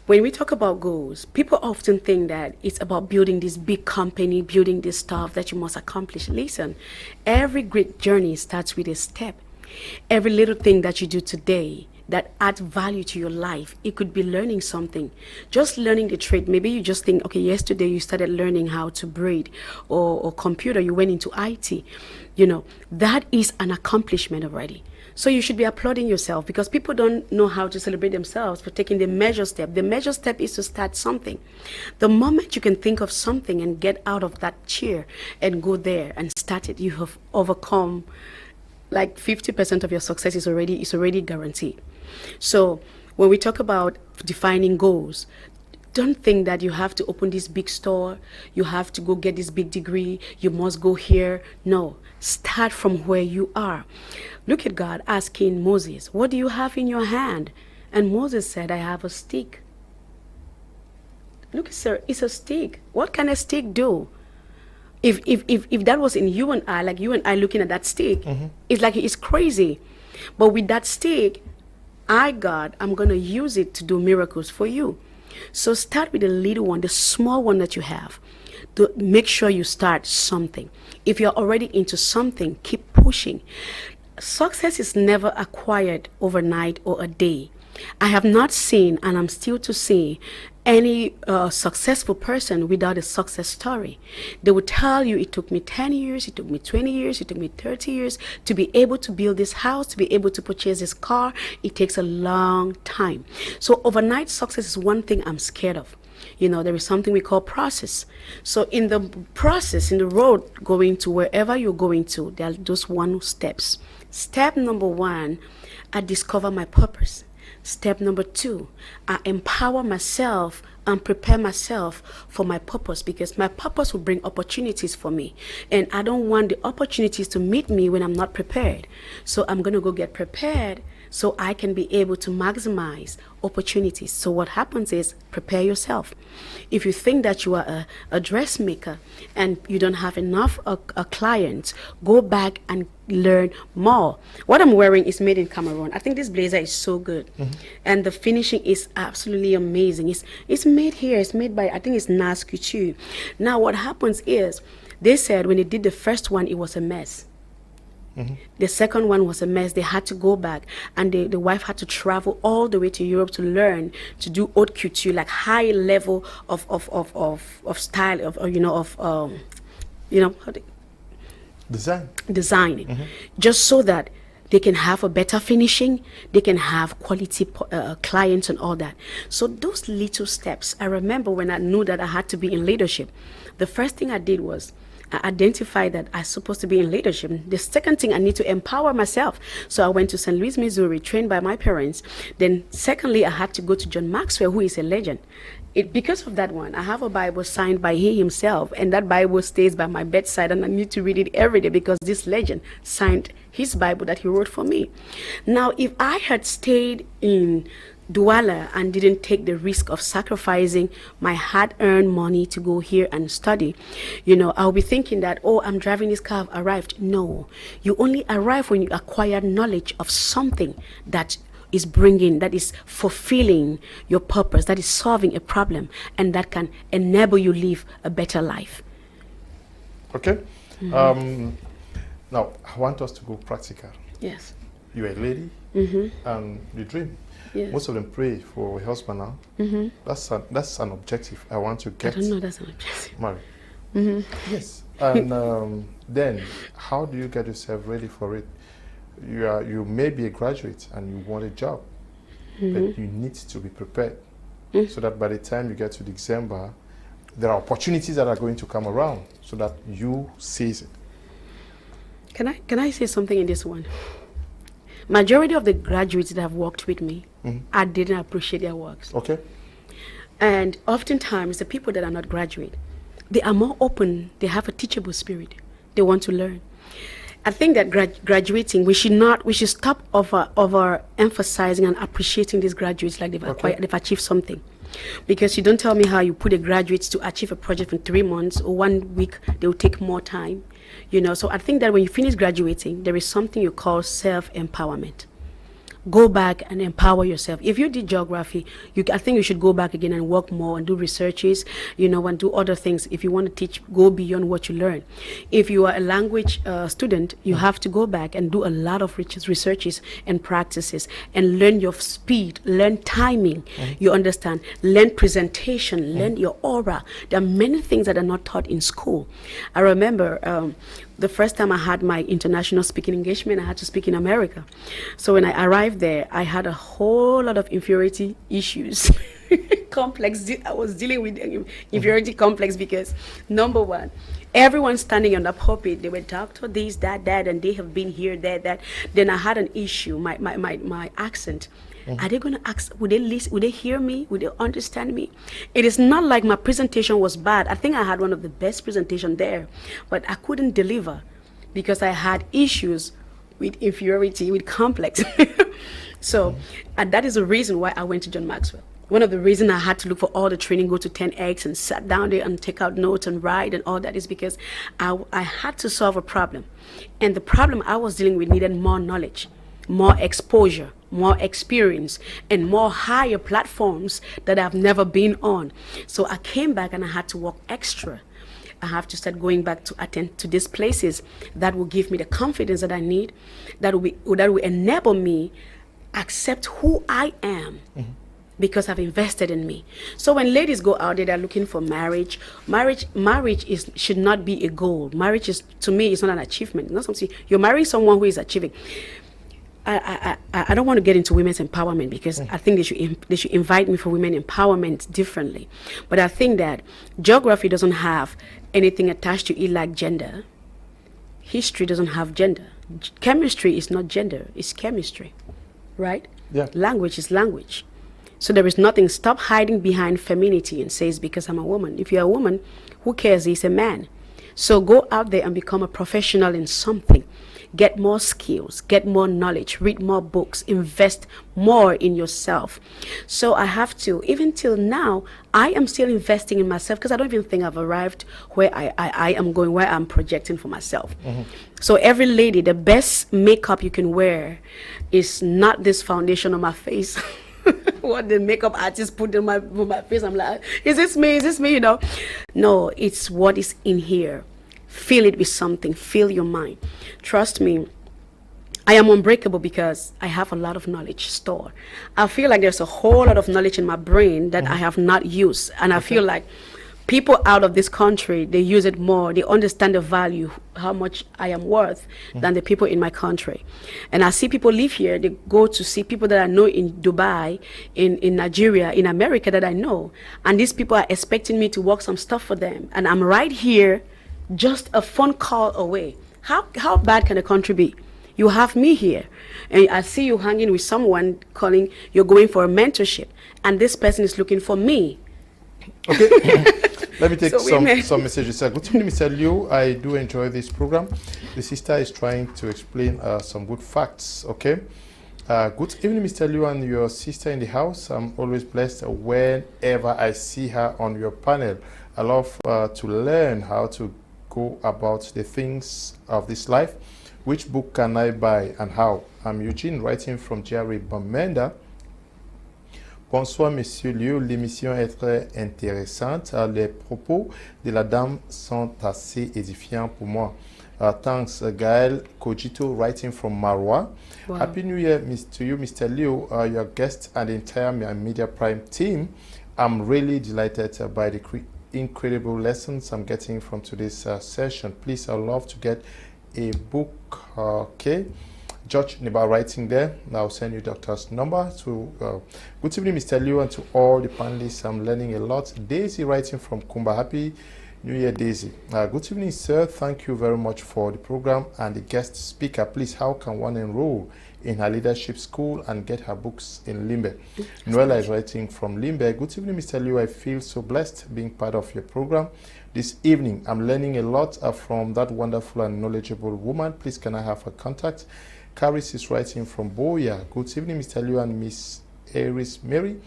When we talk about goals, people often think that it's about building this big company, building this stuff that you must accomplish. Listen, every great journey starts with a step. Every little thing that you do today that adds value to your life. It could be learning something, just learning the trade. Maybe you just think, okay, yesterday you started learning how to braid or computer, you went into IT. That is an accomplishment already. So you should be applauding yourself, because people don't know how to celebrate themselves for taking the measure step. The measure step is to start something. The moment you can think of something and get out of that chair and go there and start it, you have overcome like 50% of your success is already guaranteed. So when we talk about defining goals, don't think that you have to open this big store, you have to go get this big degree, you must go here. No, start from where you are. Look at God asking Moses, what do you have in your hand? And Moses said, I have a stick. Look, sir, it's a stick. What can a stick do? If that was in you and I, like you and I looking at that stick, it's like it's crazy. But with that stick, God, I'm going to use it to do miracles for you. So start with the little one, the small one that you have. To make sure you start something. If you're already into something, keep pushing. Success is never acquired overnight or a day. I have not seen, and I'm still to see, any successful person without a success story. They would tell you, it took me 10 years, it took me 20 years, it took me 30 years to be able to build this house, to be able to purchase this car. It takes a long time. So overnight success is one thing I'm scared of. There is something we call process. So in the process, in the road going to wherever you're going to, there are those one steps. Step number 1, I discover my purpose. Step number 2, I empower myself and prepare myself for my purpose, because my purpose will bring opportunities for me. And I don't want the opportunities to meet me when I'm not prepared. So I'm going to go get prepared so I can be able to maximize opportunities. So what happens is, prepare yourself. If you think that you are a dressmaker and you don't have enough clients, go back and learn more. What I'm wearing is made in Cameroon. I think this blazer is so good. And the finishing is absolutely amazing. It's made here. It's made by, I think it's Nas Couture. Now what happens is, they said when they did the first one, it was a mess. The second one was a mess. They had to go back, and the wife had to travel all the way to Europe to learn to do haute couture, like high level of style, designing, just so that they can have a better finishing, they can have quality clients and all that. So those little steps, I remember when I knew that I had to be in leadership, the first thing I did was I identified that I'm supposed to be in leadership. The second thing, I need to empower myself. So I went to St. Louis, Missouri, trained by my parents. Then secondly, I had to go to John Maxwell, who is a legend. Because of that one, I have a Bible signed by he himself, and that Bible stays by my bedside, and I need to read it every day because this legend signed his Bible that he wrote for me. Now, if I had stayed in Douala and didn't take the risk of sacrificing my hard-earned money to go here and study, I'll be thinking that, oh, I'm driving this car, I've arrived. No, you only arrive when you acquire knowledge of something that is fulfilling your purpose, that is solving a problem, and that can enable you live a better life. Okay. Now, I want us to go practical. Yes. You're a lady, and you dream. Yes. Most of them pray for a husband now. That's an objective. I want to get I don't know that's an objective. Married. Yes. And then, how do you get yourself ready for it? You may be a graduate and you want a job, but you need to be prepared so that by the time you get to December, there are opportunities that are going to come around so that you seize it. Can I say something in this one? Majority of the graduates that have worked with me, I didn't appreciate their works. Okay. And oftentimes, the people that are not graduate, they are more open. They have a teachable spirit. They want to learn. I think that graduating, we should stop over emphasizing and appreciating these graduates like they've achieved something. Because you don't tell me how you put a graduate to achieve a project in 3 months or 1 week, they will take more time. So I think that when you finish graduating, there is something you call self-empowerment. Go back and empower yourself. If you did geography, I think you should go back again and work more and do researches, and do other things. If you want to teach, go beyond what you learn. If you are a language student, you have to go back and do a lot of researches and practices and learn your speed, learn timing, you understand, learn presentation, learn your aura. There are many things that are not taught in school. I remember the first time I had my international speaking engagement, I had to speak in America. So when I arrived there, I had a whole lot of inferiority issues. Complex. I was dealing with inferiority complex because, number one, everyone standing on the pulpit, they were doctor, this, that, and they have been here, that. Then I had an issue, my accent. Are they going to ask, would they listen, would they hear me, would they understand me? It is not like my presentation was bad. I think I had one of the best presentations there, but I couldn't deliver because I had issues with inferiority, with complex. So, and that is the reason why I went to John Maxwell. One of the reasons I had to look for all the training, go to 10X and sat down there and take out notes and write and all that is because I had to solve a problem. And the problem I was dealing with needed more knowledge, more exposure, more experience, and more higher platforms that I've never been on. So I came back and I had to work extra. I have to start going back to attend to these places that will give me the confidence that I need, that will enable me accept who I am. Because I've invested in me. So when ladies go out there, they're looking for marriage. Marriage should not be a goal. Marriage is, to me, is not an achievement. Not something you're marrying someone who is achieving. I don't want to get into women's empowerment because I think they should invite me for women empowerment differently. But I think that geography doesn't have anything attached to it like gender. History doesn't have gender. Chemistry is not gender, it's chemistry, right? Yeah. Language is language. So there is nothing. Stop hiding behind femininity and says because I'm a woman. If you're a woman, who cares? He's a man. So go out there and become a professional in something. get more skills, get more knowledge, read more books, invest more in yourself. So I have to, even till now, I am still investing in myself because I don't even think I've arrived where I am going, where I'm projecting for myself. So every lady, the best makeup you can wear is not this foundation on my face. What the makeup artist put on my face, I'm like, is this me? Is this me? You know, no, it's what is in here. Fill it with something. Fill your mind. Trust me, I am unbreakable because I have a lot of knowledge stored. I feel like there's a whole lot of knowledge in my brain that I have not used, and I feel like people out of this country, they use it more. They understand the value, how much I am worth, than the people in my country. And I see people live here. They go to see people that I know in Dubai, in Nigeria, in America that I know. And these people are expecting me to work some stuff for them. And I'm right here, just a phone call away. How bad can a country be? You have me here. And I see you hanging with someone calling, you're going for a mentorship. And this person is looking for me. Okay. Let me take some messages. Good evening, Mr. Liu. I do enjoy this program. The sister is trying to explain some good facts. Okay. Good evening, Mr. Liu, and your sister in the house. I'm always blessed whenever I see her on your panel. I love to learn how to go about the things of this life. Which book can I buy and how? I'm Eugene, writing from Jerry Bamenda. Bonsoir, Monsieur Liu. L'émission est très intéressante. Les propos de la dame sont assez édifiants pour moi. Thanks, Gael Cogito, writing from Marwa. Wow. Happy New Year to you, Mr. Liu, your guest, and the entire Media Prime team. I'm really delighted by the incredible lessons I'm getting from today's session. Please, I'd love to get a book. Okay. George Niba writing there. I'll send you doctor's number. To good evening, Mr. Liu, and to all the panelists. I'm learning a lot. Daisy writing from Kumba. Happy New Year, Daisy. Good evening, sir. Thank you very much for the program and the guest speaker. Please, how can one enroll in her leadership school and get her books in Limbe? Noella is writing from Limbe. Good evening, Mr. Liu. I feel so blessed being part of your program. This evening, I'm learning a lot from that wonderful and knowledgeable woman. Please, can I have her contact? Caris is writing from Boya. Good evening, Mr. Liu and Miss Aris Mary.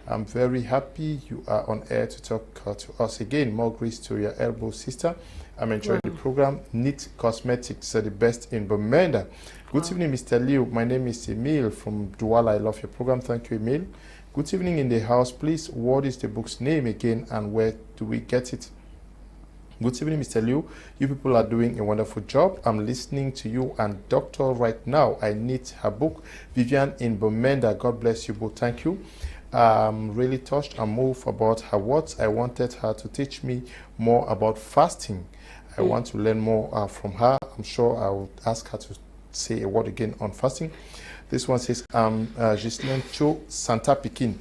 I'm very happy you are on air to talk to us again. More grace to your elbow, sister. I'm enjoying the program. Neat Cosmetics are the best in Bamenda. Good evening, Mr. Liu. My name is Emil from Douala. I love your program. Thank you, Emil. Good evening in the house. Please, what is the book's name again and where do we get it? Good evening, Mr. Liu. You people are doing a wonderful job. I'm listening to you and Doctor right now. I need her book. Vivian in Bomenda. God bless you both. Thank you. I'm really touched and moved about her words. I wanted her to teach me more about fasting. I want to learn more from her. I'm sure I will ask her to say a word again on fasting. This one says, Ghislaine Cho Santa Pikin.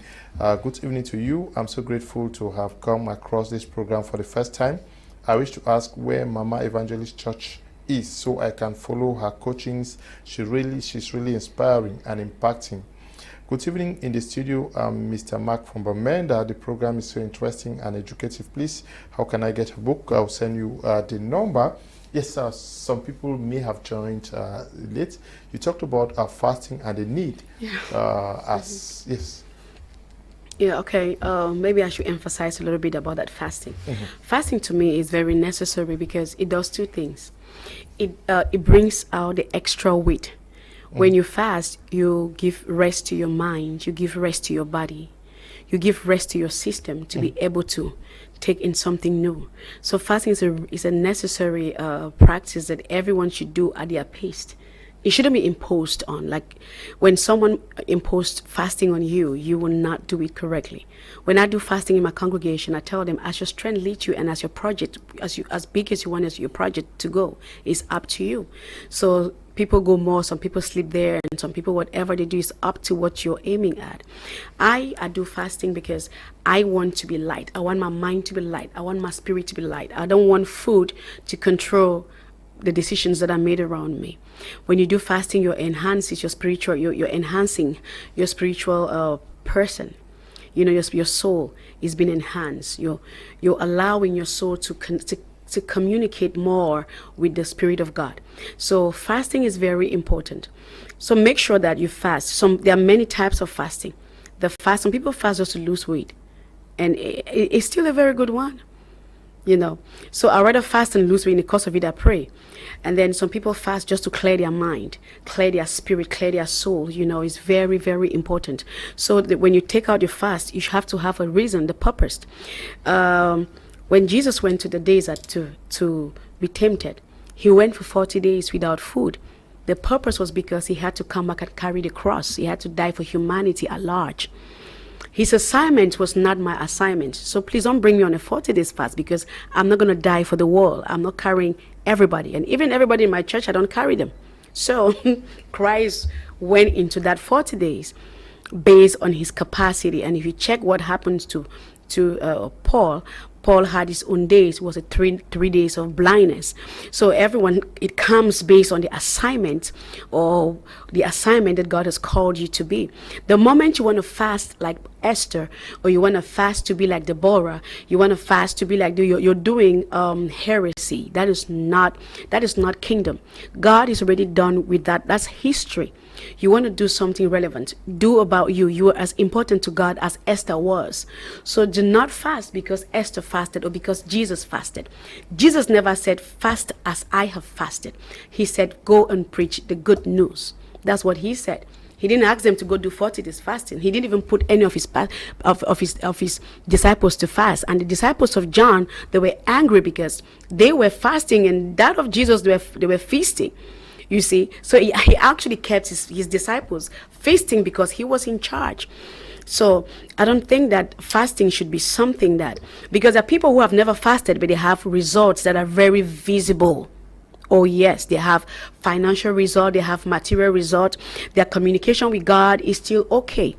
Good evening to you. I'm so grateful to have come across this program for the first time. I wish to ask where Mama Evangelist Church is so I can follow her coachings. She's really inspiring and impacting. Good evening in the studio. I'm Mr. Mark from Bamenda. The program is so interesting and educative. Please, how can I get her book? I'll send you the number. Yes, some people may have joined late. You talked about fasting and the need. Yes. Yeah, okay. Maybe I should emphasize a little bit about that fasting. Fasting to me is very necessary because it does two things. It brings out the extra weight. When you fast, you give rest to your mind, you give rest to your body, you give rest to your system to be able to take in something new. So fasting is a necessary practice that everyone should do at their pace. It shouldn't be imposed on. Like when someone imposed fasting on you, you will not do it correctly. When I do fasting in my congregation, I tell them, as your strength leads you and as your project, as big as you want as your project to go, is up to you. So people go more, some people sleep there, and some people, whatever they do is up to what you're aiming at. I do fasting because I want to be light. I want my mind to be light. I want my spirit to be light. I don't want food to control the decisions that are made around me. When you do fasting, you're enhancing your spiritual, you're enhancing your spiritual person. You know, your soul is being enhanced. You're allowing your soul to to communicate more with the Spirit of God. So fasting is very important. So make sure that you fast. There are many types of fasting. Some people fast just to lose weight, and it's still a very good one. So I rather fast and lose weight. In the course of it, I pray. And then some people fast just to clear their mind, clear their spirit, clear their soul. It's very, very important. So that when you take out your fast, you have to have a reason, the purpose. When Jesus went to the desert to be tempted, he went for 40 days without food. The purpose was because he had to come back and carry the cross. He had to die for humanity at large. His assignment was not my assignment. So please don't bring me on a 40 days fast, because I'm not going to die for the world. I'm not carrying everybody. And even everybody in my church, I don't carry them. So Christ went into that 40 days based on his capacity. And if you check what happens to Paul had his own days. It was a three days of blindness. So everyone, it comes based on the assignment, or the assignment that God has called you to be. The moment you want to fast like Esther, or you want to fast to be like Deborah, you want to fast to be like you're doing heresy. That is not kingdom. God is already done with that. That's history. You want to do something relevant. Do about you. You are as important to God as Esther was. So do not fast because Esther fasted or because Jesus fasted. Jesus never said, fast as I have fasted. He said, go and preach the good news. That's what he said. He didn't ask them to go do 40 days fasting. He didn't even put any of his disciples to fast. And the disciples of John, they were angry because they were fasting, and that of Jesus, they were feasting. You see, so he actually kept his disciples feasting because he was in charge. So I don't think that fasting should be something because there are people who have never fasted, but they have results that are very visible. Oh yes, they have financial result, they have material result, their communication with God is still okay.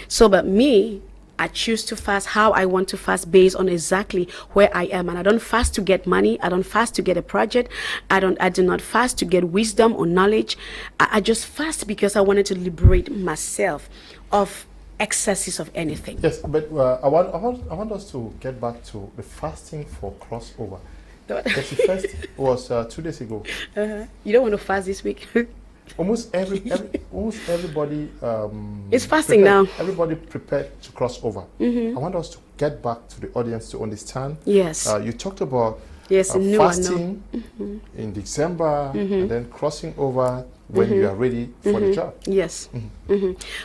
So, but me, I choose to fast how I want to fast based on exactly where I am. And I don't fast to get money. I don't fast to get a project. I do not fast to get wisdom or knowledge. I just fast because I wanted to liberate myself of excesses of anything. Yes, but I want us to get back to the fasting for crossover. The first was 2 days ago. You don't want to fast this week? Almost everybody it's fasting now. Everybody prepared to cross over. I want us to get back to the audience to understand. Yes. You talked about fasting in December and then crossing over when you are ready for the job. Yes.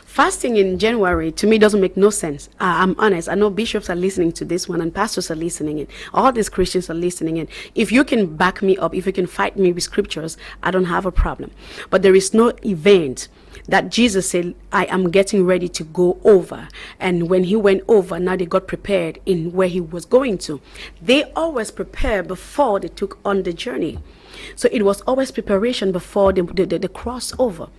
Fasting in January, to me, doesn't make no sense. I'm honest. I know bishops are listening to this one and pastors are listening in. All these Christians are listening in. If you can back me up, if you can fight me with scriptures, I don't have a problem. But there is no event that Jesus said, I am getting ready to go over. And when he went over, now they got prepared in where he was going to. They always prepare before they took on the journey. So it was always preparation before the crossover,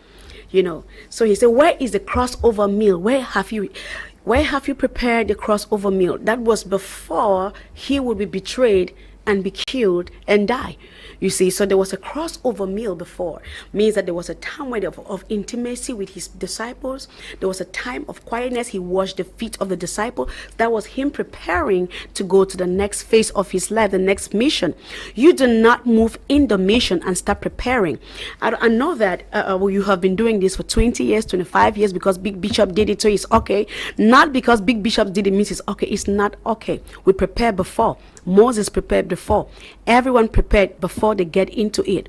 So he said, where is the crossover meal? Where have you prepared the crossover meal? That was before he would be betrayed and be killed and die. You see, so there was a crossover meal before. Means that there was a time of intimacy with his disciples. There was a time of quietness. He washed the feet of the disciple. That was him preparing to go to the next phase of his life, the next mission. You do not move in the mission and start preparing. I know that you have been doing this for 20 years, 25 years because Big Bishop did it, so it's okay. Not because Big Bishop did it means it's okay. It's not okay. We prepare before. Moses prepared before. Everyone prepared before they get into it.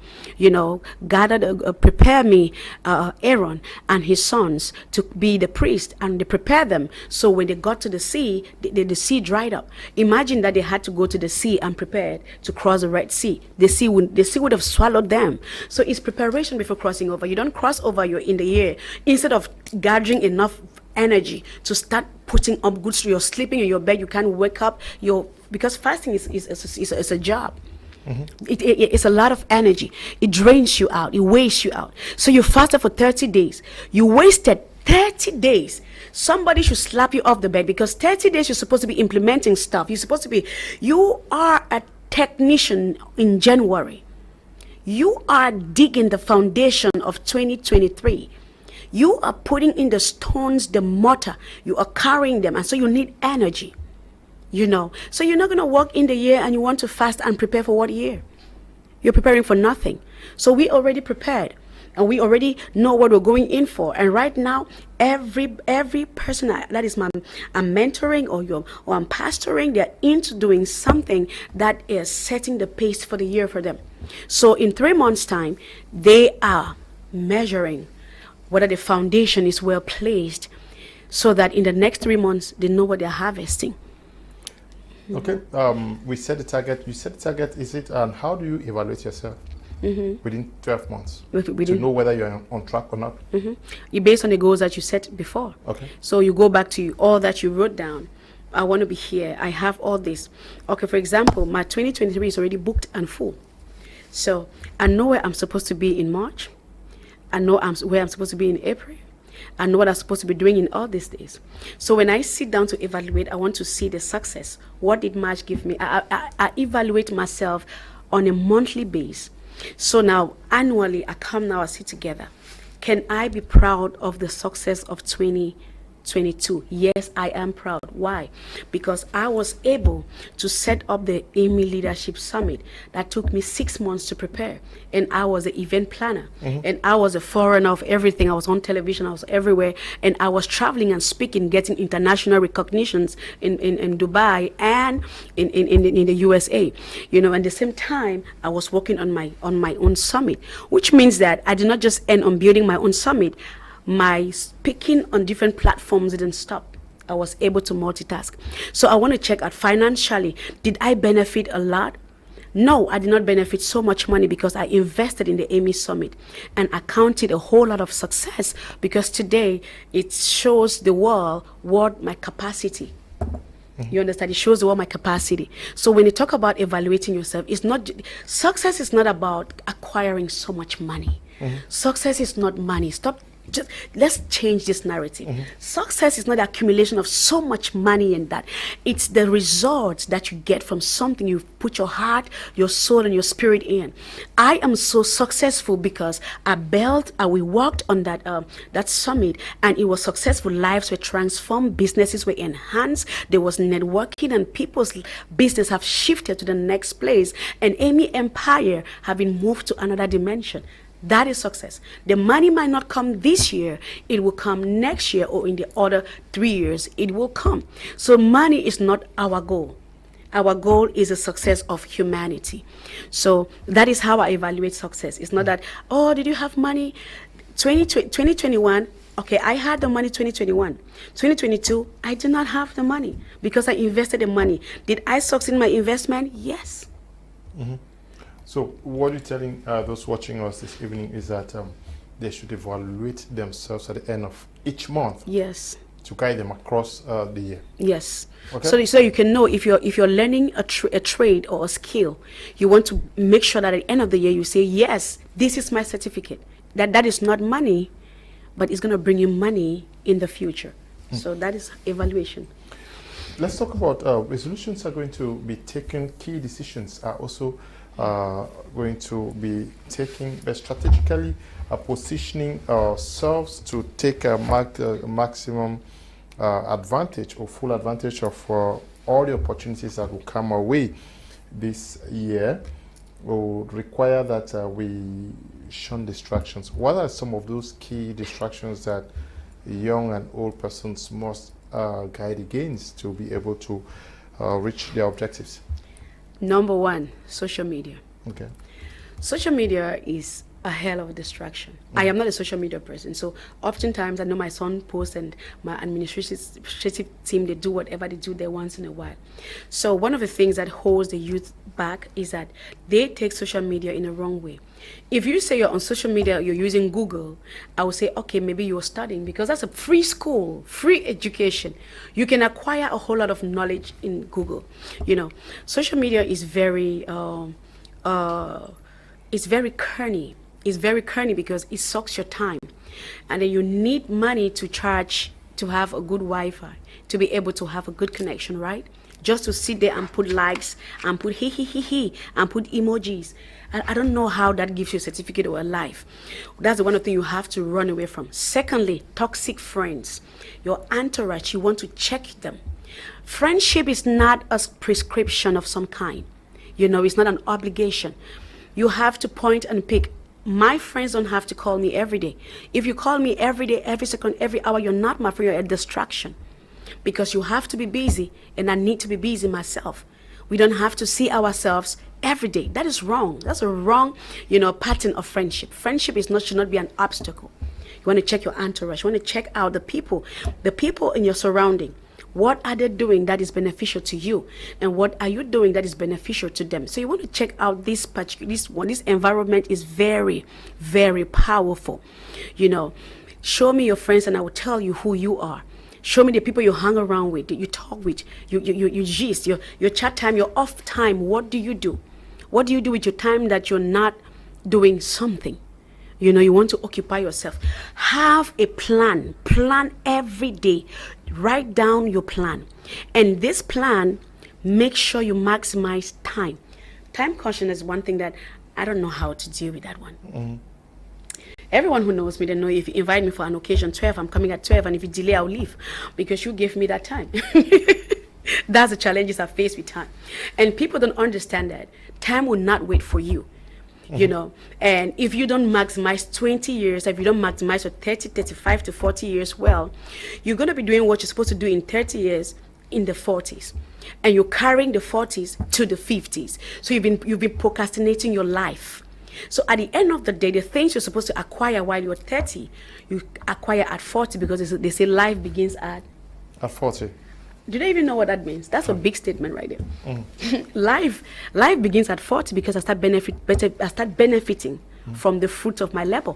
Prepare me, Aaron and his sons to be the priest, and they prepared them. So when they got to the sea, the sea dried up. Imagine that they had to go to the sea and prepared to cross the Red Sea. The sea would have swallowed them. So it's preparation before crossing over. You don't cross over, you're in the air. Instead of gathering enough energy to start putting up goods, you're sleeping in your bed, you can't wake up, because fasting is a job. It's a lot of energy. It drains you out, it wastes you out. So you fasted for 30 days. You wasted 30 days. Somebody should slap you off the bed, because 30 days you're supposed to be implementing stuff. You are a technician in January. You are digging the foundation of 2023. You are putting in the stones, the mortar. You are carrying them, and so you need energy. you know. So you're not going to walk in the year and you want to fast and prepare for what year? You're preparing for nothing. So we already prepared. And we already know what we're going in for. And right now, every person that is I'm mentoring or I'm pastoring, they're into doing something that is setting the pace for the year for them. So in 3 months' time, they are measuring whether the foundation is well placed, so that in the next 3 months they know what they're harvesting. Okay. We set the target. You set the target. Is it? And how do you evaluate yourself? Within 12 months to know whether you're on track or not? You based on the goals that you set before. Okay. So you go back to all that you wrote down. I want to be here. I have all this. Okay, for example, my 2023 is already booked and full. So I know where I'm supposed to be in March. I know where I'm supposed to be in April. I know what I'm supposed to be doing in all these days. So when I sit down to evaluate, I want to see the success. What did March give me? I evaluate myself on a monthly basis. So now, annually, I sit together. Can I be proud of the success of 2022? Yes, I am proud. Why? Because I was able to set up the Amy Leadership Summit. That took me 6 months to prepare. And I was the event planner. And I was a foreigner of everything. I was on television. I was everywhere. And I was traveling and speaking, getting international recognitions in Dubai and in the USA. You know, at the same time, I was working on my own summit, which means that I did not just end on building my own summit. My speaking on different platforms didn't stop. I was able to multitask. So I want to check out financially. Did I benefit a lot? No, I did not benefit so much money because I invested in the Amy Summit and I counted a whole lot of success, because today it shows the world what my capacity. You understand? It shows the world my capacity. So when you talk about evaluating yourself, it's not success is not about acquiring so much money. Success is not money. Let's change this narrative. Success is not the accumulation of so much money and that. It's the results that you get from something you put your heart, your soul, and your spirit in. I am so successful because we worked on that summit, and it was successful. Lives were transformed, businesses were enhanced, there was networking, and people's business have shifted to the next place, and Amy Empire have been moved to another dimension. That is success. The money might not come this year. It will come next year, or in the other 3 years, it will come. So money is not our goal. Our goal is the success of humanity. So that is how I evaluate success. It's not that, oh, did you have money? 2021, okay, I had the money 2021. 2022, I did not have the money because I invested the money. Did I succeed in my investment? Yes. So what you're telling those watching us this evening is that they should evaluate themselves at the end of each month. Yes. To guide them across the year. Yes. Okay. So you can know if you're learning a trade or a skill, you want to make sure that at the end of the year you say, yes, this is my certificate. That is not money, but it's going to bring you money in the future. So that is evaluation. Let's talk about resolutions are going to be taken. Key decisions are also going to be taken strategically, positioning ourselves to take a maximum advantage or full advantage of all the opportunities that will come our way this year. Will require that we shun distractions. What are some of those key distractions that young and old persons must guide against to be able to reach their objectives? Number one, social media. Okay. Social media is a hell of a distraction. I am not a social media person, so oftentimes I know my son posts and my administrative team, they do whatever they do there once in a while. So one of the things that holds the youth back is that they take social media in a wrong way. If you say you're on social media, you're using Google, I would say, okay, maybe you're studying, because that's a free school, free education. You can acquire a whole lot of knowledge in Google. You know, social media is very corny. It's very corny because it sucks your time, and then you need money to charge to have a good Wi-Fi, to be able to have a good connection, right? Just to sit there and put likes and put he and put emojis. I don't know how that gives you a certificate or a life. That's the one thing you have to run away from. Secondly, toxic friends. Your entourage, you want to check them. Friendship is not a prescription of some kind. You know, it's not an obligation. You have to point and pick. My friends don't have to call me every day. If you call me every day, every second, every hour, you're not my friend, you're a distraction. Because you have to be busy, and I need to be busy myself. We don't have to see ourselves every day. That is wrong. That's a wrong, you know, pattern of friendship. Friendship should not be an obstacle. You want to check your entourage. You want to check out the people in your surrounding. What are they doing that is beneficial to you, and what are you doing that is beneficial to them? So you want to check out this environment is very, very powerful. You know, show me your friends, and I will tell you who you are. Show me the people you hang around with, you talk with, you gist, your chat time, your off time. What do you do? What do you do with your time that you're not doing something? You know, you want to occupy yourself. Have a plan. Plan every day. Write down your plan. And this plan, make sure you maximize time. Time caution is one thing that I don't know how to deal with that one. Mm-hmm. Everyone who knows me, they know if you invite me for an occasion, 12, I'm coming at 12, and if you delay, I'll leave because you gave me that time. That's the challenges I face with time. And people don't understand that. Time will not wait for you. You know, and if you don't maximize 20 years, if you don't maximize your 30, 35 to 40 years well, you're going to be doing what you're supposed to do in 30 years in the 40s. And you're carrying the 40s to the 50s. So you've been procrastinating your life. So at the end of the day, the things you're supposed to acquire while you're 30, you acquire at 40 because they say life begins at 40. Do they even know what that means? That's a big statement right there. Life begins at 40 because I start benefiting from the fruit of my labor.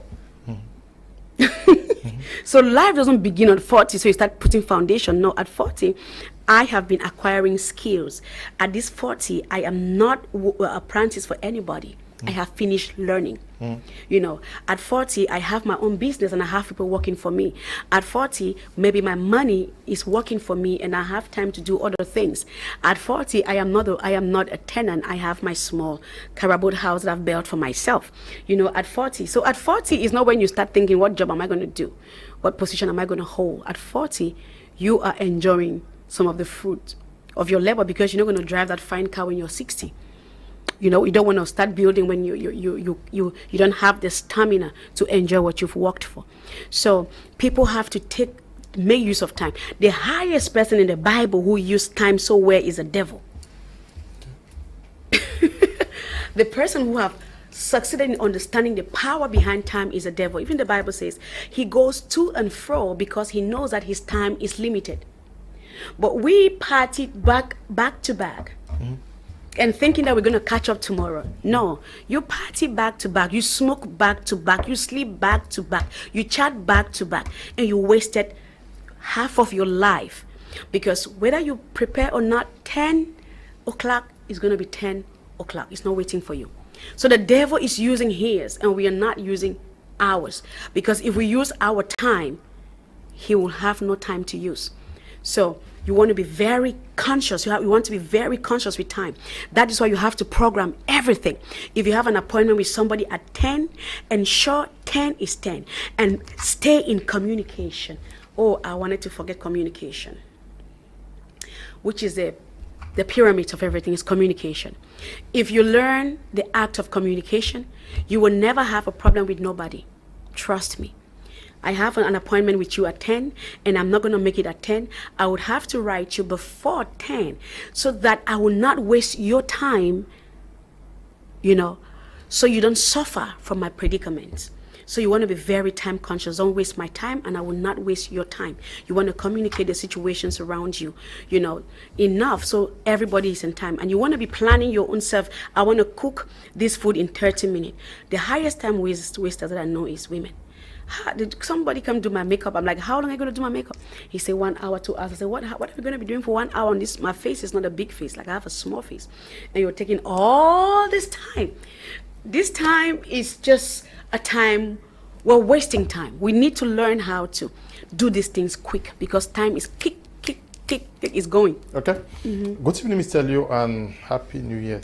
So life doesn't begin at 40, so you start putting foundation. No, at 40, I have been acquiring skills. At this 40, I am not an apprentice for anybody. I have finished learning. You know, at 40, I have my own business and I have people working for me. At 40, maybe my money is working for me and I have time to do other things. At 40, I am not a tenant. I have my small carabout house that I've built for myself. You know, at 40. So at 40 is not when you start thinking, what job am I going to do? What position am I going to hold? At 40, you are enjoying some of the fruit of your labor because you're not going to drive that fine car when you're 60. You know, you don't want to start building when you don't have the stamina to enjoy what you've worked for. So people have to make use of time. The highest person in the Bible who used time so well is a devil. The person who have succeeded in understanding the power behind time is a devil. Even the Bible says he goes to and fro because he knows that his time is limited. But we party back to back. And thinking that we're going to catch up tomorrow. No, you party back to back, you smoke back to back, you sleep back to back, you chat back to back, and you wasted half of your life. Because whether you prepare or not, 10 o'clock is going to be 10 o'clock. It's not waiting for you. So the devil is using his, and we are not using ours. Because if we use our time, he will have no time to use. So you want to be very conscious. You want to be very conscious with time. That is why you have to program everything. If you have an appointment with somebody at 10, ensure 10 is 10. And stay in communication. Oh, I wanted to forget communication. Which is the pyramid of everything is communication. If you learn the act of communication, you will never have a problem with nobody. Trust me. I have an appointment with you at 10 and I'm not going to make it at 10. I would have to write you before 10 so that I will not waste your time, you know, so you don't suffer from my predicaments. So you want to be very time conscious. Don't waste my time and I will not waste your time. You want to communicate the situations around you, you know, enough so everybody is in time. And you want to be planning your own self. I want to cook this food in 30 minutes. The highest time wasters that I know is women. Did somebody come do my makeup? I'm like, how long are you going to do my makeup? He said 1 hour, 2 hours. I said, what are we going to be doing for 1 hour on this? My face is not a big face. Like I have a small face. And you're taking all this time. This time is just a time, we're wasting time. We need to learn how to do these things quick because time is kick, is going. Okay. Good evening, Mr. Liu, and Happy New Year.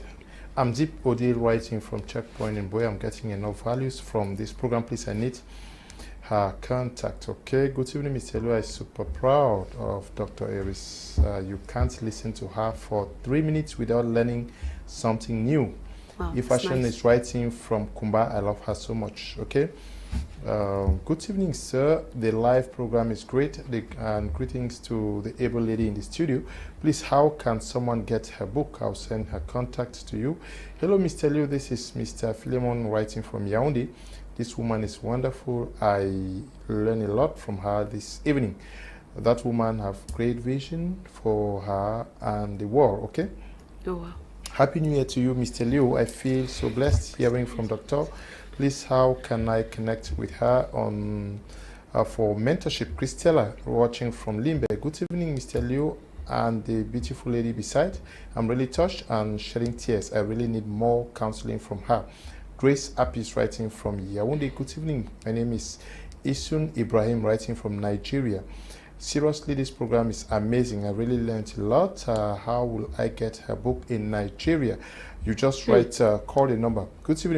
I'm Deep Odile writing from Checkpoint in Boy. I'm getting enough values from this program. Please, I need her contact. Okay, good evening, Mr. Lua is super proud of Dr. Eris. You can't listen to her for 3 minutes without learning something new. Wow, Ifashion nice. is writing from Kumba. I love her so much. Okay. Good evening, sir. The live program is great. And greetings to the able lady in the studio. Please, how can someone get her book? I'll send her contact to you. Hello, Mr. Liu. This is Mr. Philemon writing from Yaoundé. This woman is wonderful. I learned a lot from her this evening. That woman have great vision for her and the world. Okay. Oh wow. Happy New Year to you, Mr. Liu. I feel so blessed hearing from Doctor. Please, how can I connect with her on for mentorship? Christella, watching from Limbe. Good evening, Mr. Liu and the beautiful lady beside. I'm really touched and shedding tears. I really need more counseling from her. Grace Apis writing from Yaoundé. Good evening. My name is Isun Ibrahim writing from Nigeria. Seriously, this program is amazing. I really learned a lot. How will I get her book in Nigeria? You just write, call the number. Good evening.